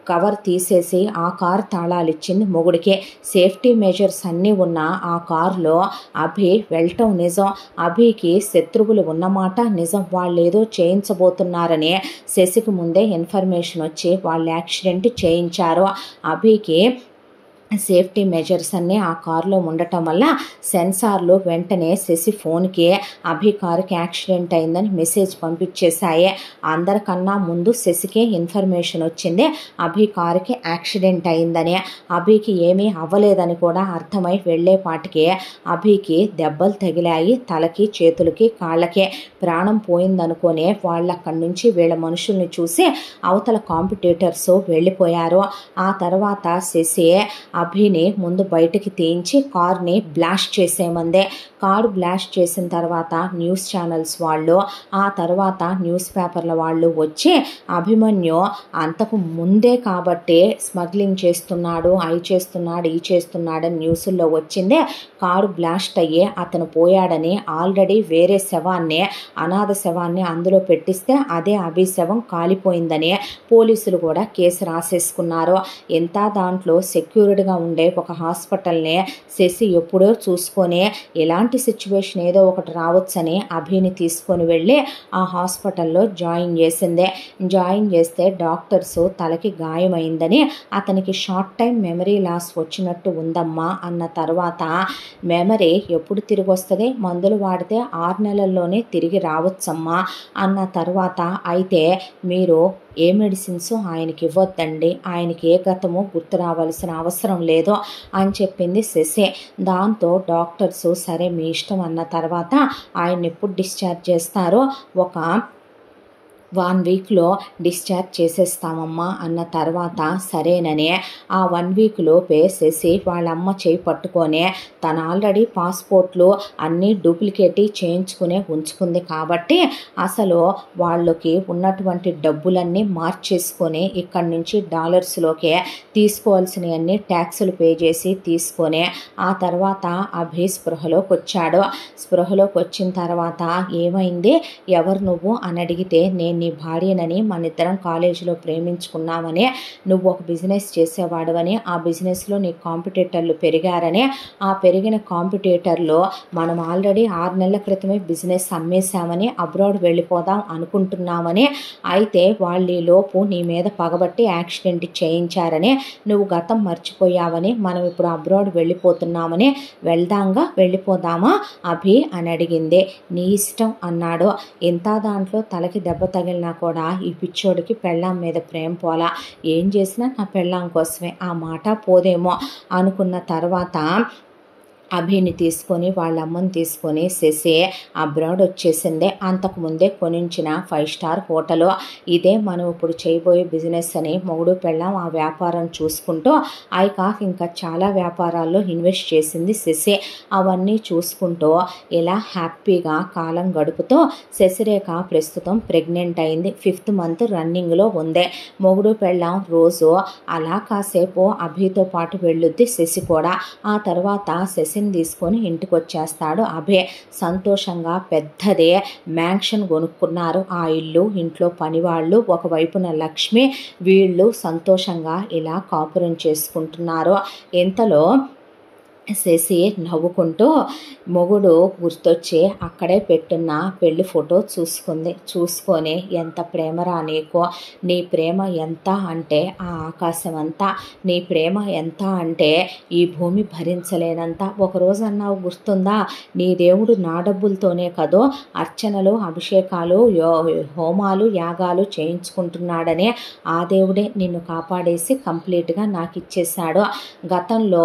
కవర్ తీసేసి ఆ కారు తాళాలు ఇచ్చింది మొగుడికే. సేఫ్టీ మెజర్స్ అన్నీ ఉన్న ఆ కారులో అభి వెళ్ళటం నిజం, అభికి శత్రువులు ఉన్నమాట నిజం. వాళ్ళు ఏదో చేయించబోతున్నారని శశికి ముందే ఇన్ఫర్మేషన్ వచ్చి వాళ్ళు యాక్సిడెంట్ చేయించారు. అభికి సేఫ్టీ మెజర్స్ అన్నీ ఆ కారులో ఉండటం వల్ల సెన్సార్లు వెంటనే శశి ఫోన్కి అభి కారుకి యాక్సిడెంట్ అయిందని మెసేజ్ పంపించేశాయి. అందరికన్నా ముందు శశికి ఇన్ఫర్మేషన్ వచ్చింది అభి కారుకి యాక్సిడెంట్ అయిందని. అభికి ఏమీ అవ్వలేదని కూడా అర్థమై వెళ్ళేపాటికి అభికి దెబ్బలు తగిలాయి, తలకి చేతులకి కాళ్ళకి. ప్రాణం పోయిందనుకునే వాళ్ళు అక్కడి నుంచి వీళ్ళ మనుషుల్ని చూసి అవతల కాంపిటీటర్స్ వెళ్ళిపోయారు. ఆ తర్వాత శశి అభిని ముందు బయటికి తీయించి కార్ని బ్లాస్ట్ చేసేమందే. కారు బ్లాస్ట్ చేసిన తర్వాత న్యూస్ ఛానల్స్ వాళ్ళు, ఆ తర్వాత న్యూస్ పేపర్ల వాళ్ళు వచ్చి అభిమన్యు అంతకు ముందే కాబట్టి స్మగ్లింగ్ చేస్తున్నాడు, అవి చేస్తున్నాడు, ఈ చేస్తున్నాడని న్యూస్లో వచ్చిందే. కారు బ్లాస్ట్ అయ్యి అతను పోయాడని ఆల్రెడీ వేరే శవాన్ని, అనాథ శవాన్ని అందులో పెట్టిస్తే అదే అభి శవం కాలిపోయిందని పోలీసులు కూడా కేసు రాసేసుకున్నారు. ఎంత దాంట్లో సెక్యూరిటీగా ఉండే ఒక హాస్పిటల్ని శశి ఎప్పుడో చూసుకొని ఎలాంటి సిచ్యువేషన్ ఏదో ఒకటి రావచ్చని అభిని తీసుకొని వెళ్ళి ఆ హాస్పిటల్లో జాయిన్ చేసిందే. జాయిన్ చేస్తే డాక్టర్స్ తలకి గాయమైందని, అతనికి షార్ట్ టైం మెమరీ లాస్ వచ్చినట్టు ఉందమ్మా అన్న తర్వాత, మెమరీ ఎప్పుడు తిరిగి వస్తుంది, మందులు వాడితే 6 నెలల్లోనే తిరిగి రావచ్చమ్మా అన్న తర్వాత, అయితే మీరు ఏ మెడిసిన్స్ ఆయనకి ఇవ్వద్దండి, ఆయనకి ఏ గతము గుర్తు రావాల్సిన అవసరం లేదు అని చెప్పింది శశి. దాంతో డాక్టర్స్ సరే మీ ఇష్టం అన్న తర్వాత ఆయన ఎప్పుడు డిశ్చార్జ్ చేస్తారో ఒక 1 వీక్లో డిశ్చార్జ్ చేసేస్తామమ్మా అన్న తర్వాత సరేనని ఆ 1 వీక్ లోపే శశి వాళ్ళ అమ్మ చేయి పట్టుకొని తను ఆల్రెడీ పాస్పోర్ట్లు అన్నీ డూప్లికేట్ చేయించుకునే ఉంచుకుంది కాబట్టి అసలు వాళ్ళకి ఉన్నటువంటి డబ్బులన్నీ మార్చేసుకొని ఇక్కడి నుంచి డాలర్స్లోకి తీసుకోవాల్సినవన్నీ ట్యాక్సులు పే చేసి తీసుకొని ఆ తర్వాత అభి స్పృహలోకి వచ్చాడు. స్పృహలోకి వచ్చిన తర్వాత ఏమైంది, ఎవరు నువ్వు అని అడిగితే, నేను నీ భార్యనని, మన ఇద్దరం కాలేజీలో ప్రేమించుకున్నామని, నువ్వు ఒక బిజినెస్ చేసేవాడవని, ఆ బిజినెస్లో నీ కాంపిటీటర్లు పెరిగారని, ఆ పెరిగిన కాంపిటీటర్లో మనం ఆల్రెడీ 6 నెలల క్రితమే బిజినెస్ అమ్మేశామని, అబ్రాడ్ వెళ్ళిపోదాం అనుకుంటున్నామని, అయితే వాళ్ళు లోపు నీ మీద పగబట్టి యాక్సిడెంట్ చేయించారని, నువ్వు గతం మర్చిపోయావని, మనం ఇప్పుడు అబ్రాడ్ వెళ్ళిపోతున్నామని, వెళ్ళిపోదామా అభి అని అడిగింది. నీ ఇష్టం అన్నాడు. ఇంత దాంట్లో తలకి దెబ్బ తగిలినా కూడా ఈ పిచ్చోడికి పెళ్ళాం మీద ప్రేమ పోలా, ఏం చేసినా నా పెళ్ళాం కోసమే, ఆ మాట పోదేమో అనుకున్న తర్వాత అభిని తీసుకొని వాళ్ళ అమ్మని తీసుకొని శశి అబ్రాడ్ వచ్చేసిందే. అంతకుముందే కొనించిన 5 స్టార్ హోటల్ ఇదే మనం ఇప్పుడు చేయబోయే బిజినెస్ అని మొగుడు పెళ్ళాం ఆ వ్యాపారం చూసుకుంటూ ఇంకా చాలా వ్యాపారాల్లో ఇన్వెస్ట్ చేసింది శశి. అవన్నీ చూసుకుంటూ ఇలా హ్యాపీగా కాలం గడుపుతూ శశిరేఖ ప్రస్తుతం ప్రెగ్నెంట్ అయింది. 5th మంత్ రన్నింగ్లో ఉంది. మొగుడు పెళ్ళాం రోజు అలా కాసేపు అభితో పాటు వెళ్ళుద్ది శశి కూడా. ఆ తర్వాత శశి తీసుకొని ఇంటికి వచ్చేస్తాడు అభి. సంతోషంగా పెద్దదే మ్యాన్షన్ కొనుక్కున్నారు. ఆ ఇల్లు, ఇంట్లో పనివాళ్ళు, ఒకవైపున లక్ష్మి, వీళ్ళు సంతోషంగా ఇలా కాపురం చేసుకుంటున్నారు. ఇంతలో శశి నవ్వుకుంటూ మొగుడు గుర్తొచ్చి అక్కడే పెట్టున్న పెళ్లి ఫోటో చూసుకొని ఎంత ప్రేమరా నీకు, నీ ప్రేమ ఎంత అంటే ఆ ఆకాశం అంతా, నీ ప్రేమ ఎంత అంటే ఈ భూమి భరించలేనంత. ఒకరోజు అన్నావు గుర్తుందా, నీ దేవుడు నా డబ్బులతోనే కదో అర్చనలు, అభిషేకాలు, హోమాలు, యాగాలు చేయించుకుంటున్నాడని, ఆ దేవుడే నిన్ను కాపాడేసి కంప్లీట్గా నాకు ఇచ్చేశాడు. గతంలో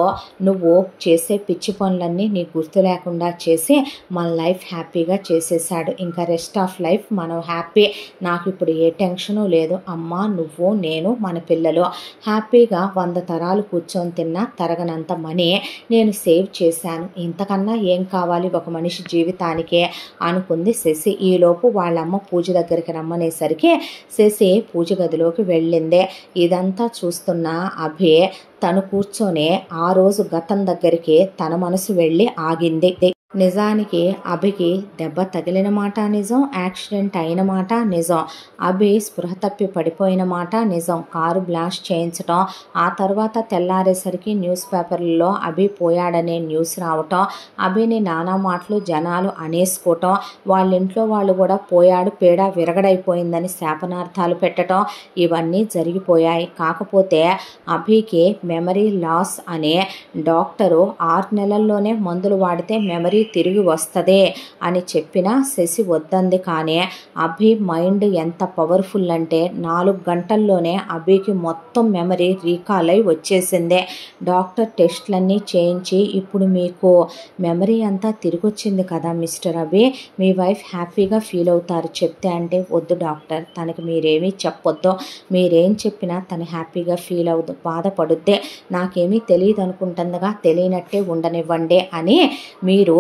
నువ్వు చేసే పిచ్చి పనులన్నీ నీకు గుర్తు లేకుండా చేసి మన లైఫ్ హ్యాపీగా చేసేసాడు. ఇంకా రెస్ట్ ఆఫ్ లైఫ్ మనం హ్యాపీ. నాకు ఇప్పుడు ఏ టెన్షను లేదు. అమ్మ, నువ్వు, నేను, మన పిల్లలు హ్యాపీగా 100 తరాలు కూర్చొని తిన్నా తరగనంత మనీ నేను సేవ్ చేశాను. ఇంతకన్నా ఏం కావాలి ఒక మనిషి జీవితానికే అనుకుంది శశి. ఈలోపు వాళ్ళమ్మ పూజ దగ్గరికి రమ్మనేసరికి శశి పూజ గదిలోకి వెళ్ళిందే. ఇదంతా చూస్తున్న అభి తను కూర్చొని ఆ రోజు గతం దగ్గరికి తన మనసు వెళ్ళి ఆగింది. నిజానికి అభికి దెబ్బ తగిలిన మాట నిజం, యాక్సిడెంట్ అయిన మాట నిజం, అభి స్పృహ తప్పి పడిపోయిన మాట నిజం, కారు బ్లాస్ట్ చేయించటం, ఆ తర్వాత తెల్లారేసరికి న్యూస్ పేపర్లలో అభి పోయాడనే న్యూస్ రావటం, అభిని నానా మాటలు జనాలు అనేసుకోవటం, వాళ్ళ ఇంట్లో వాళ్ళు కూడా పోయాడు పేడ విరగడైపోయిందని శాపనార్థాలు పెట్టడం, ఇవన్నీ జరిగిపోయాయి. కాకపోతే అభికి మెమరీ లాస్ అనే డాక్టరు 6 నెలల్లోనే మందులు వాడితే మెమరీ తిరిగి వస్తుంది అని చెప్పినా శశి వద్దంది. కానీ అభి మైండ్ ఎంత పవర్ఫుల్ అంటే 4 గంటల్లోనే అభికి మొత్తం మెమరీ రీకాల్ అయి వచ్చేసిందే. డాక్టర్ టెస్ట్లన్నీ చేయించి ఇప్పుడు మీకు మెమరీ అంతా తిరిగి వచ్చింది కదా మిస్టర్ అభి, మీ వైఫ్ హ్యాపీగా ఫీల్ అవుతారు చెప్తే అంటే, వద్దు డాక్టర్, తనకి మీరేమీ చెప్పొద్దు, మీరేం చెప్పినా తను హ్యాపీగా ఫీల్ అవ్వదు, బాధపడుద్దే, నాకేమీ తెలియదు అనుకుంటుందిగా, తెలియనట్టే ఉండనివ్వండి అని మీరు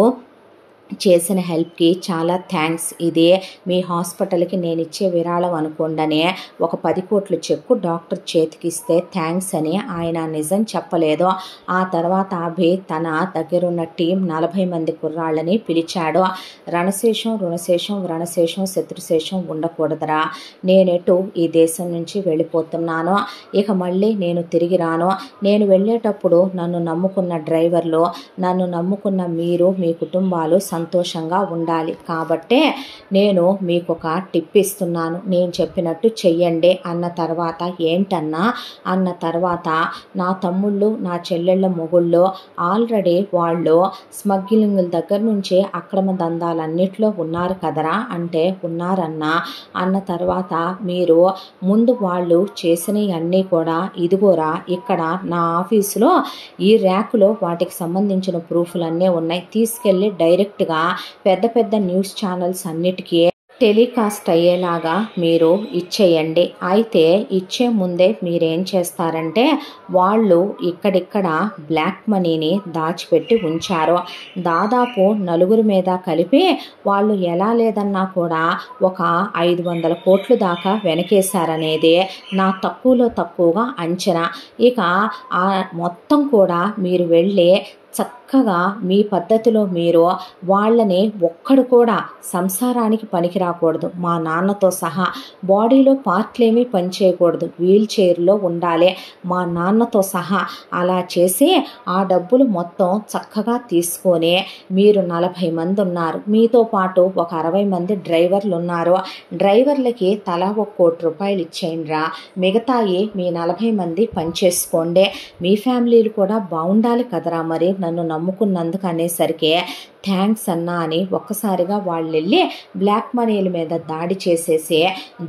చేసిన హెల్ప్కి చాలా థ్యాంక్స్, ఇదే మీ హాస్పిటల్కి నేను ఇచ్చే విరాళం అనుకోండనే ఒక 10 కోట్ల చెక్కు డాక్టర్ చేతికిస్తే థ్యాంక్స్ అని ఆయన నిజం చెప్పలేదు. ఆ తర్వాత అభి తన దగ్గరున్న టీం 40 మంది కుర్రాళ్ళని పిలిచాడు. రణశేషం రుణశేషం వ్రణశేషం శత్రుశేషం ఉండకూడదురా, నేనెటు ఈ దేశం నుంచి వెళ్ళిపోతున్నాను, ఇక మళ్ళీ నేను తిరిగి రాను, నేను వెళ్ళేటప్పుడు నన్ను నమ్ముకున్న డ్రైవర్లు, నన్ను నమ్ముకున్న మీరు, మీ కుటుంబాలు సంతోషంగా ఉండాలి, కాబట్టే నేను మీకు ఒక టిప్ ఇస్తున్నాను, నేను చెప్పినట్టు చెయ్యండి అన్న తర్వాత, ఏంటన్నా అన్న తర్వాత, నా తమ్ముళ్ళు నా చెల్లెళ్ళ మొగుళ్ళు ఆల్రెడీ వాళ్ళు స్మగ్లింగుల దగ్గర నుంచి అక్రమ దందాలన్నిట్లో ఉన్నారు కదరా అంటే, ఉన్నారన్నా అన్న తర్వాత, మీరు ముందు వాళ్ళు చేసినవి అన్నీ కూడా ఇదిగోరా ఇక్కడ నా ఆఫీసులో ఈ ర్యాకులో వాటికి సంబంధించిన ప్రూఫ్లన్నీ ఉన్నాయి, తీసుకెళ్ళి డైరెక్ట్గా పెద్ద పెద్ద న్యూస్ ఛానల్స్ అన్నిటికీ టెలికాస్ట్ అయ్యేలాగా మీరు ఇచ్చేయండి. అయితే ఇచ్చే ముందే మీరేం చేస్తారంటే, వాళ్ళు ఇక్కడిక్కడ బ్లాక్ మనీని దాచిపెట్టి ఉంచారు, దాదాపు 4 మీద కలిపి వాళ్ళు ఎలా లేదన్నా కూడా ఒక 500 కోట్లు దాకా వెనకేశారనేది నా తక్కువలో తక్కువగా అంచనా. ఇక ఆ మొత్తం కూడా మీరు వెళ్ళి చక్కగా మీ పద్ధతిలో మీరు వాళ్ళని ఒక్కడు కూడా సంసారానికి పనికి రాకూడదు, మా నాన్నతో సహా బాడీలో పార్ట్లేమీ పనిచేయకూడదు, వీల్ చైర్లో ఉండాలి మా నాన్నతో సహా, అలా చేసి ఆ డబ్బులు మొత్తం చక్కగా తీసుకొని, మీరు 40 మంది ఉన్నారు, మీతో పాటు ఒక 60 మంది డ్రైవర్లు ఉన్నారు, డ్రైవర్లకి తలా 1 కోటి రూపాయలు ఇచ్చేయండిరా, మిగతాయి మీ 40 మంది పనిచేసుకోండి, మీ ఫ్యామిలీలు కూడా బాగుండాలి కదరా, మరి నన్ను నమ్ముకున్నందుకు అనేసరికి థ్యాంక్స్ అన్నా అని ఒక్కసారిగా వాళ్ళు వెళ్ళి బ్లాక్ మనీల మీద దాడి చేసేసి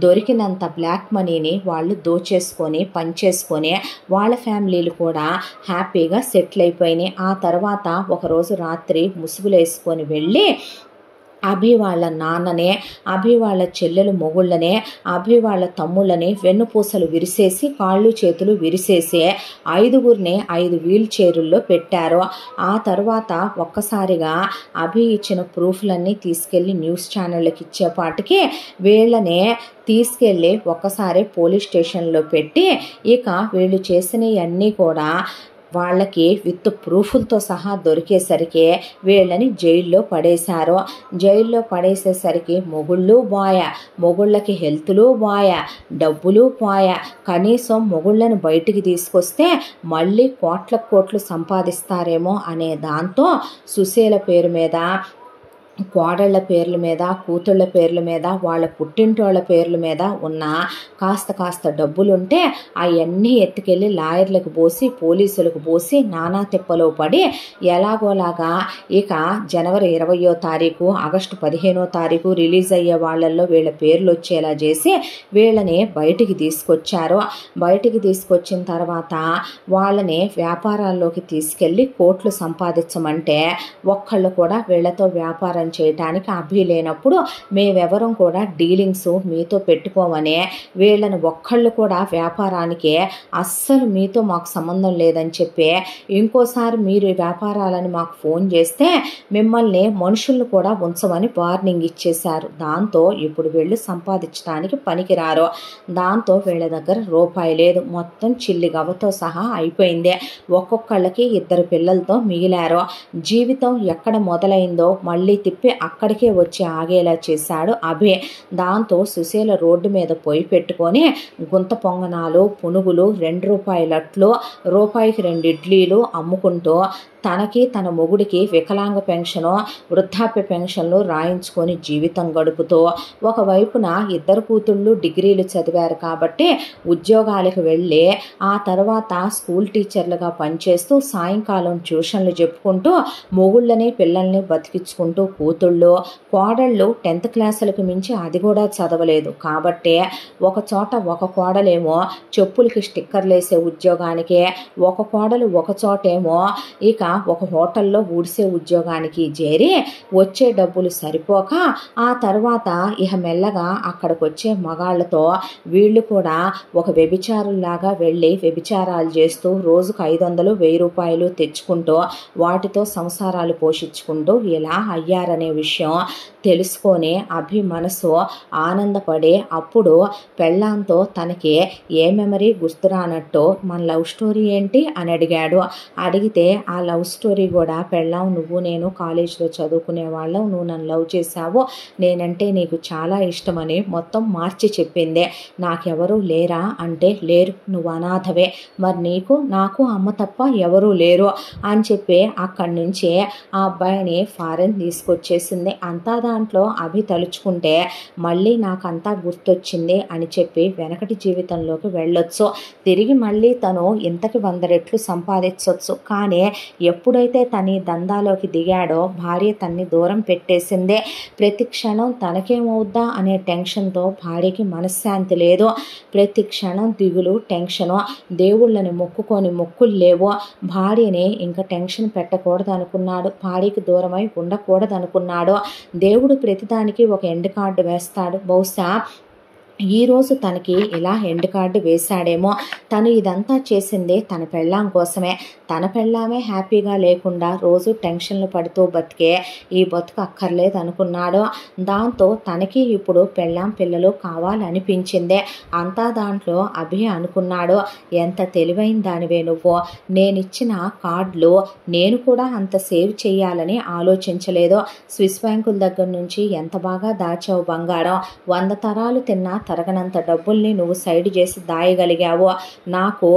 దొరికినంత బ్లాక్ మనీని వాళ్ళు దోచేసుకొని పంచేసుకొని వాళ్ళ ఫ్యామిలీలు కూడా హ్యాపీగా సెటిల్ అయిపోయినాయి. ఆ తర్వాత ఒకరోజు రాత్రి ముసుగులు వేసుకొని వెళ్ళి అభి వాళ్ళ నాన్ననే, అభి వాళ్ళ చెల్లెలు మొగుళ్ళనే, అభి వాళ్ళ తమ్ముళ్ళని వెన్నుపూసలు విరిసేసి కాళ్ళు చేతులు విరిసేసి 5గురిని 5 వీల్ చైరుల్లో పెట్టారు. ఆ తర్వాత ఒక్కసారిగా అభి ఇచ్చిన ప్రూఫ్లన్నీ తీసుకెళ్ళి న్యూస్ ఛానళ్ళకి ఇచ్చేపాటికి వీళ్ళనే తీసుకెళ్ళి ఒక్కసారి పోలీస్ స్టేషన్లో పెట్టి, ఇక వీళ్ళు చేసినవన్నీ కూడా వాళ్ళకి విత్ ప్రూఫ్లతో సహా దొరికేసరికి వీళ్ళని జైల్లో పడేశారు. జైల్లో పడేసేసరికి మొగుళ్ళు బాయ, మొగుళ్ళకి హెల్త్లు బాయ, డబ్బులు పోయ, కనీసం మొగుళ్ళని బయటికి తీసుకొస్తే మళ్ళీ కోట్లు సంపాదిస్తారేమో అనే దాంతో సుశీల పేరు మీద, కోడళ్ళ పేర్ల మీద, కూతుళ్ళ పేర్ల మీద, వాళ్ళ పుట్టింటోళ్ళ పేర్ల మీద ఉన్న కాస్త డబ్బులుంటే అవన్నీ ఎత్తుకెళ్ళి లాయర్లకు పోసి పోలీసులకు పోసి నానా తిప్పలో పడి ఎలాగోలాగా ఇక జనవరి 20వ తారీఖు ఆగస్టు 15వ తారీఖు రిలీజ్ అయ్యే వాళ్ళల్లో వీళ్ళ పేర్లు వచ్చేలా చేసి వీళ్ళని బయటికి తీసుకొచ్చారు. బయటికి తీసుకొచ్చిన తర్వాత వాళ్ళని వ్యాపారాల్లోకి తీసుకెళ్ళి కోట్లు సంపాదించమంటే ఒక్కళ్ళు కూడా వీళ్ళతో వ్యాపారం వ్యాపారం చేయటానికి అభి లేనప్పుడు మేమెవరం కూడా డీలింగ్స్ మీతో పెట్టుకోమని, వీళ్ళని ఒక్కళ్ళు కూడా వ్యాపారానికి అస్సలు మీతో మాకు సంబంధం లేదని చెప్పి ఇంకోసారి మీరు ఈ వ్యాపారాలని మాకు ఫోన్ చేస్తే మిమ్మల్ని మనుషులను కూడా ఉంచమని వార్నింగ్ ఇచ్చేశారు. దాంతో ఇప్పుడు వీళ్ళు సంపాదించడానికి పనికిరారు. దాంతో వీళ్ళ దగ్గర రూపాయి లేదు. మొత్తం చిల్లి గవ్వతో సహా అయిపోయింది. ఒక్కొక్కళ్ళకి 2 పిల్లలతో మిగిలారు. జీవితం ఎక్కడ మొదలైందో మళ్ళీ తిప్పి అక్కడికే వచ్చి ఆగేలా చేశాడు అభి. దాంతో సుశీల రోడ్డు మీద పొయ్యి పెట్టుకొని గుంత పొంగనాలు, పునుగులు, 2 రూపాయలట్లు, రూపాయికి 2 ఇడ్లీలు అమ్ముకుంటూ తనకి తన మొగుడికి వికలాంగ పెన్షను, వృద్ధాప్య పెన్షన్లు రాయించుకొని జీవితం గడుపుతూ, ఒకవైపున 2 కూతుళ్ళు డిగ్రీలు చదివారు కాబట్టి ఉద్యోగాలకు వెళ్ళి ఆ తర్వాత స్కూల్ టీచర్లుగా పనిచేస్తూ సాయంకాలం ట్యూషన్లు చెప్పుకుంటూ మొగుళ్ళని పిల్లల్ని బతికించుకుంటూ కూతుళ్ళు, కోడళ్ళు 10th క్లాసులకు మించి అది కూడా చదవలేదు కాబట్టి ఒక చోట ఒక కోడలేమో చెప్పులకి స్టిక్కర్లు వేసే ఉద్యోగానికి, ఒక కోడలు ఒక చోటేమో ఇక ఒక హోటల్లో ఊడిసే ఉద్యోగానికి చేరి వచ్చే డబ్బులు సరిపోక ఆ తర్వాత ఇహ మెల్లగా అక్కడికి వచ్చే మగాళ్లతో వీళ్ళు కూడా ఒక వ్యభిచారుల్లాగా వెళ్ళి వ్యభిచారాలు చేస్తూ రోజుకు 500, 1000 రూపాయలు తెచ్చుకుంటూ వాటితో సంసారాలు పోషించుకుంటూ ఇలా అయ్యారనే విషయం తెలుసుకొని అభి మనసు ఆనందపడి అప్పుడు పెళ్ళాంతో తనకి ఏ మెమరీ గుర్తురానట్టు మన లవ్ స్టోరీ ఏంటి అని అడిగాడు. అడిగితే ఆ లవ్ స్టోరీ కూడా పెళ్ళాం నువ్వు నేను కాలేజీలో చదువుకునే వాళ్ళం, నువ్వు నన్ను లవ్ చేశావు, నేనంటే నీకు చాలా ఇష్టమని మొత్తం మార్చి చెప్పింది. నాకెవరూ లేరా అంటే లేరు, నువ్వు అనాథవే, మరి నీకు నాకు అమ్మ తప్ప ఎవరూ లేరు అని చెప్పి అక్కడి నుంచి ఆ అబ్బాయిని ఫారెన్ తీసుకొచ్చేసింది. అంతా దాంట్లో అభి తలుచుకుంటే మళ్ళీ నాకంతా గుర్తొచ్చింది అని చెప్పి వెనకటి జీవితంలోకి వెళ్ళొచ్చు. తిరిగి మళ్ళీ తను ఇంతకి 100 రెట్లు సంపాదించవచ్చు. కానీ ఎప్పుడైతే తన దందాలోకి దిగాడో భార్య తన్ని దూరం పెట్టేసిందే. ప్రతి క్షణం తనకేమవుద్దా అనే టెన్షన్తో భార్యకి మనశ్శాంతి లేదు. ప్రతి క్షణం దిగులు, టెన్షను. దేవుళ్ళని మొక్కుకొని మొక్కులు లేవు. భార్యని ఇంకా టెన్షన్ పెట్టకూడదు అనుకున్నాడు. భార్యకి దూరమై ఉండకూడదు అనుకున్నాడు. దేవుడు ప్రతిదానికి ఒక ఎండ్ కార్డు వేస్తాడు. బహుశా ఈరోజు తనకి ఇలా ఎండ్ కార్డు వేశాడేమో. తను ఇదంతా చేసింది తన పెళ్ళాం కోసమే. తన పెళ్ళామే హ్యాపీగా లేకుండా రోజు టెన్షన్లు పడుతూ బతికే ఈ బతుకు అక్కర్లేదు అనుకున్నాడు. దాంతో తనకి ఇప్పుడు పెళ్ళాం పిల్లలు కావాలనిపించిందే. అంతా దాంట్లో అభి అనుకున్నాడు, ఎంత తెలివైన దానివే నువ్వు, నేనిచ్చిన కార్డులు నేను కూడా అంత సేవ్ చేయాలని ఆలోచించలేదు. స్విస్ బ్యాంకుల దగ్గర నుంచి ఎంత బాగా దాచావు బంగారం, 100 తరాలు తిన్నా తరగనంత డబ్బుల్ని నువ్వు సైడ్ చేసి దాయగలిగావు. నాకు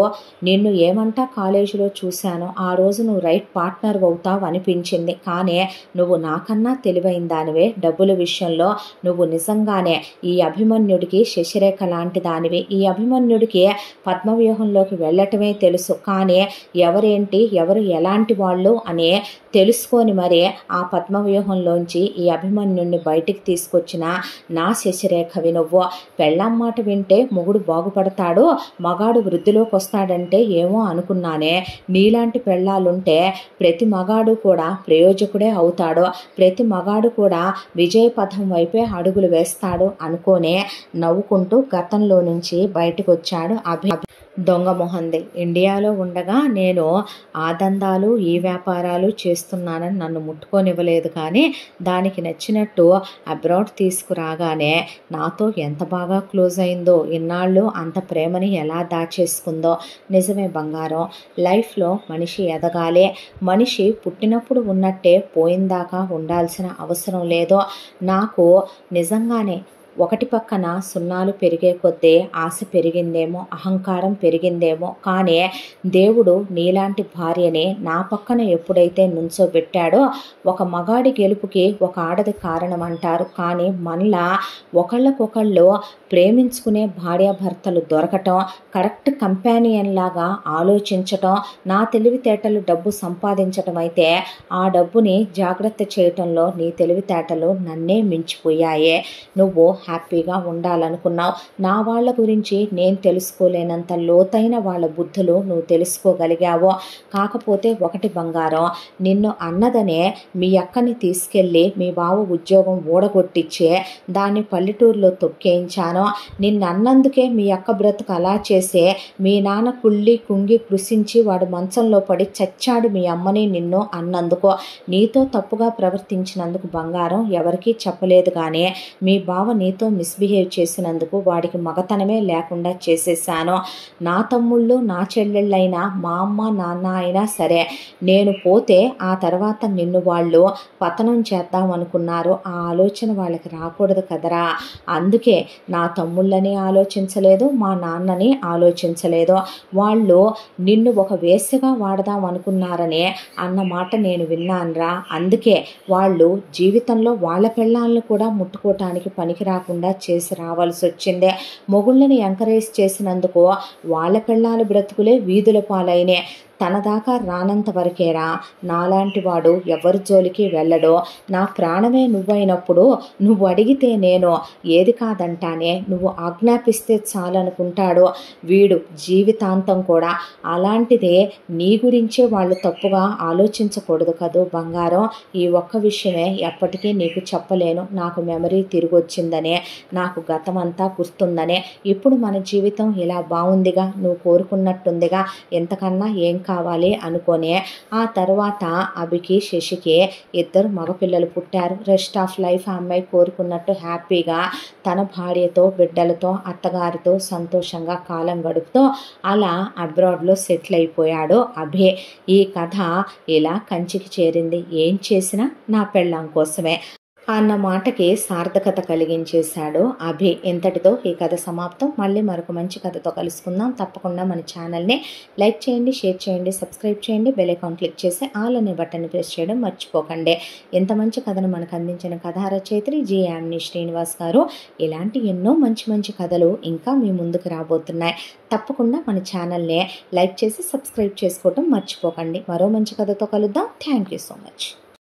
నిన్ను ఏమంటా కాలేజీలో చూశాను, ఆ రోజు నువ్వు రైట్ పార్ట్నర్ అవుతావు అనిపించింది. కానీ నువ్వు నాకన్నా తెలివైన దానివే. డబ్బుల విషయంలో నువ్వు నిజంగానే ఈ అభిమన్యుడికి శశిరేఖ లాంటి దానివి. ఈ అభిమన్యుడికి పద్మవ్యూహంలోకి వెళ్ళటమే తెలుసు, కానీ ఎవరేంటి ఎవరు ఎలాంటి వాళ్ళు అని తెలుసుకొని మరి ఆ పద్మవ్యూహంలోంచి ఈ అభిమన్యుడిని బయటికి తీసుకొచ్చిన నా శశిరేఖవి నువ్వు. పెళ్ళాం మాట వింటే మొగుడు బాగుపడతాడు, మగాడు వృద్ధిలోకి వస్తాడంటే ఏమో అనుకున్నానే. నీలాంటి పెళ్ళాలుంటే ప్రతి మగాడు కూడా ప్రయోజకుడే అవుతాడు, ప్రతి మగాడు కూడా విజయపథం వైపే అడుగులు వేస్తాడు అనుకోనే నవ్వుకుంటూ గతంలో నుంచి బయటకు వచ్చాడు అభి. దొంగ మొహంది. ఇండియాలో ఉండగా నేను ఆ దందాలు ఈ వ్యాపారాలు చేస్తున్నానని నన్ను ముట్టుకోనివ్వలేదు, కానీ దానికి నచ్చినట్టు అబ్రాడ్ తీసుకురాగానే నాతో ఎంత బాగా క్లోజ్ అయిందో, ఇన్నాళ్ళు అంత ప్రేమని ఎలా దాచేసుకుందో. నిజమే బంగారం, లైఫ్లో మనిషి ఎదగాలి. మనిషి పుట్టినప్పుడు ఉన్నట్టే పోయిందాకా ఉండాల్సిన అవసరం లేదు. నాకు నిజంగానే ఒకటి పక్కన సున్నాలు పెరిగే కొద్దీ ఆశ పెరిగిందేమో, అహంకారం పెరిగిందేమో. కానీ దేవుడు నీలాంటి భార్యని నా పక్కన ఎప్పుడైతే నుంచోబెట్టాడో, ఒక మగాడి గెలుపుకి ఒక ఆడది కారణం అంటారు, కానీ మనలా ఒకళ్ళకొకళ్ళు ప్రేమించుకునే భార్యాభర్తలు దొరకటం, కరెక్ట్ కంపానియన్ లాగా ఆలోచించటం, నా తెలివితేటలు డబ్బు సంపాదించటం అయితే ఆ డబ్బుని జాగ్రత్త చేయటంలో నీ తెలివితేటలు నన్నే మించిపోయాయే. నువ్వు హ్యాపీగా ఉండాలనుకున్నావు. నా వాళ్ళ గురించి నేను తెలుసుకోలేనంత లోతైన వాళ్ళ బుద్ధులు నువ్వు తెలుసుకోగలిగావు. కాకపోతే ఒకటి బంగారం, నిన్ను అన్నదనే మీ అక్కని తీసుకెళ్ళి మీ బావ ఉద్యోగం ఊడగొట్టించే దాన్ని పల్లెటూరులో తొక్కేయించాను. నిన్ను అన్నందుకే మీ అక్క బ్రతుకు అలా చేసే మీ నాన్న కుళ్ళి కుంగి కృషించి వాడు మంచంలో పడి చచ్చాడు మీ అమ్మని నిన్ను అన్నందుకు. నీతో తప్పుగా ప్రవర్తించినందుకు బంగారం ఎవరికీ చెప్పలేదు, కానీ మీ బావ నీతో మిస్బిహేవ్ చేసినందుకు వాడికి మగతనమే లేకుండా చేసేసాను. నా తమ్ముళ్ళు నా చెల్లెళ్ళైనా మా అమ్మ నాన్న అయినా సరే, నేను పోతే ఆ తర్వాత నిన్ను వాళ్ళు పతనం చేద్దాం అనుకున్నారు. ఆ ఆలోచన వాళ్ళకి రాకూడదు కదరా. అందుకే నా తమ్ముళ్ళని ఆలోచించలేదు, మా నాన్నని ఆలోచించలేదు. వాళ్ళు నిన్ను ఒక వేశ్యగా వాడదాం అనుకున్నారనే అన్న మాట నేను విన్నానురా. అందుకే వాళ్ళు జీవితంలో వాళ్ళ పెళ్ళాలను కూడా ముట్టుకోవటానికి పనికి రాకుండా చేసి రావాల్సి వచ్చిందే. మొగుళ్ళని ఎంకరేజ్ చేసినందుకు వాళ్ళ పెళ్ళాల బ్రతుకులే వీధుల పాలైనే. తన దాకా రానంత వరకేరా. నాలాంటి వాడు ఎవరి జోలికి వెళ్ళడో. నా ప్రాణమే నువ్వైనప్పుడు నువ్వు అడిగితే నేను ఏది కాదంటానే, నువ్వు ఆజ్ఞాపిస్తే చాలనుకుంటాడు వీడు జీవితాంతం కూడా. అలాంటిదే నీ గురించే వాళ్ళు తప్పుగా ఆలోచించకూడదు కదూ బంగారం. ఈ ఒక్క విషయమే ఎప్పటికీ నీకు చెప్పలేను. నాకు మెమరీ తిరిగి వచ్చిందనే, నాకు గతమంతా గుర్తుందనే. ఇప్పుడు మన జీవితం ఇలా బాగుందిగా, నువ్వు కోరుకున్నట్టుందిగా, ఎంతకన్నా ఏం కావాలి అనుకోనే. ఆ తర్వాత అభికి శశికి 2 మగపిల్లలు పుట్టారు. రెస్ట్ ఆఫ్ లైఫ్ ఆ అమ్మాయి కోరుకున్నట్టు హ్యాపీగా తన భార్యతో బిడ్డలతో అత్తగారితో సంతోషంగా కాలం గడుపుతూ అలా అబ్రాడ్లో సెటిల్ అయిపోయాడు అభి. ఈ కథ ఇలా కంచికి చేరింది. ఏం చేసినా నా పెళ్ళాం కోసమే అన్న మాటకి సార్థకత కలిగించేశాడు అభి. ఇంతటితో ఈ కథ సమాప్తం. మళ్ళీ మరొక మంచి కథతో కలుసుకుందాం. తప్పకుండా మన ఛానల్ని లైక్ చేయండి, షేర్ చేయండి, సబ్స్క్రైబ్ చేయండి, బెల్ ఐకాన్ క్లిక్ చేసి ఆల్ అనే బటన్ని ప్రెస్ చేయడం మర్చిపోకండి. ఎంత మంచి కథను మనకు అందించిన కథా రచయిత్రి జి యామిని శ్రీనివాస్ గారు. ఇలాంటి ఎన్నో మంచి మంచి కథలు ఇంకా మీ ముందుకు రాబోతున్నాయి. తప్పకుండా మన ఛానల్ని లైక్ చేసి సబ్స్క్రైబ్ చేసుకోవడం మర్చిపోకండి. మరో మంచి కథతో కలుద్దాం. Thank you so much.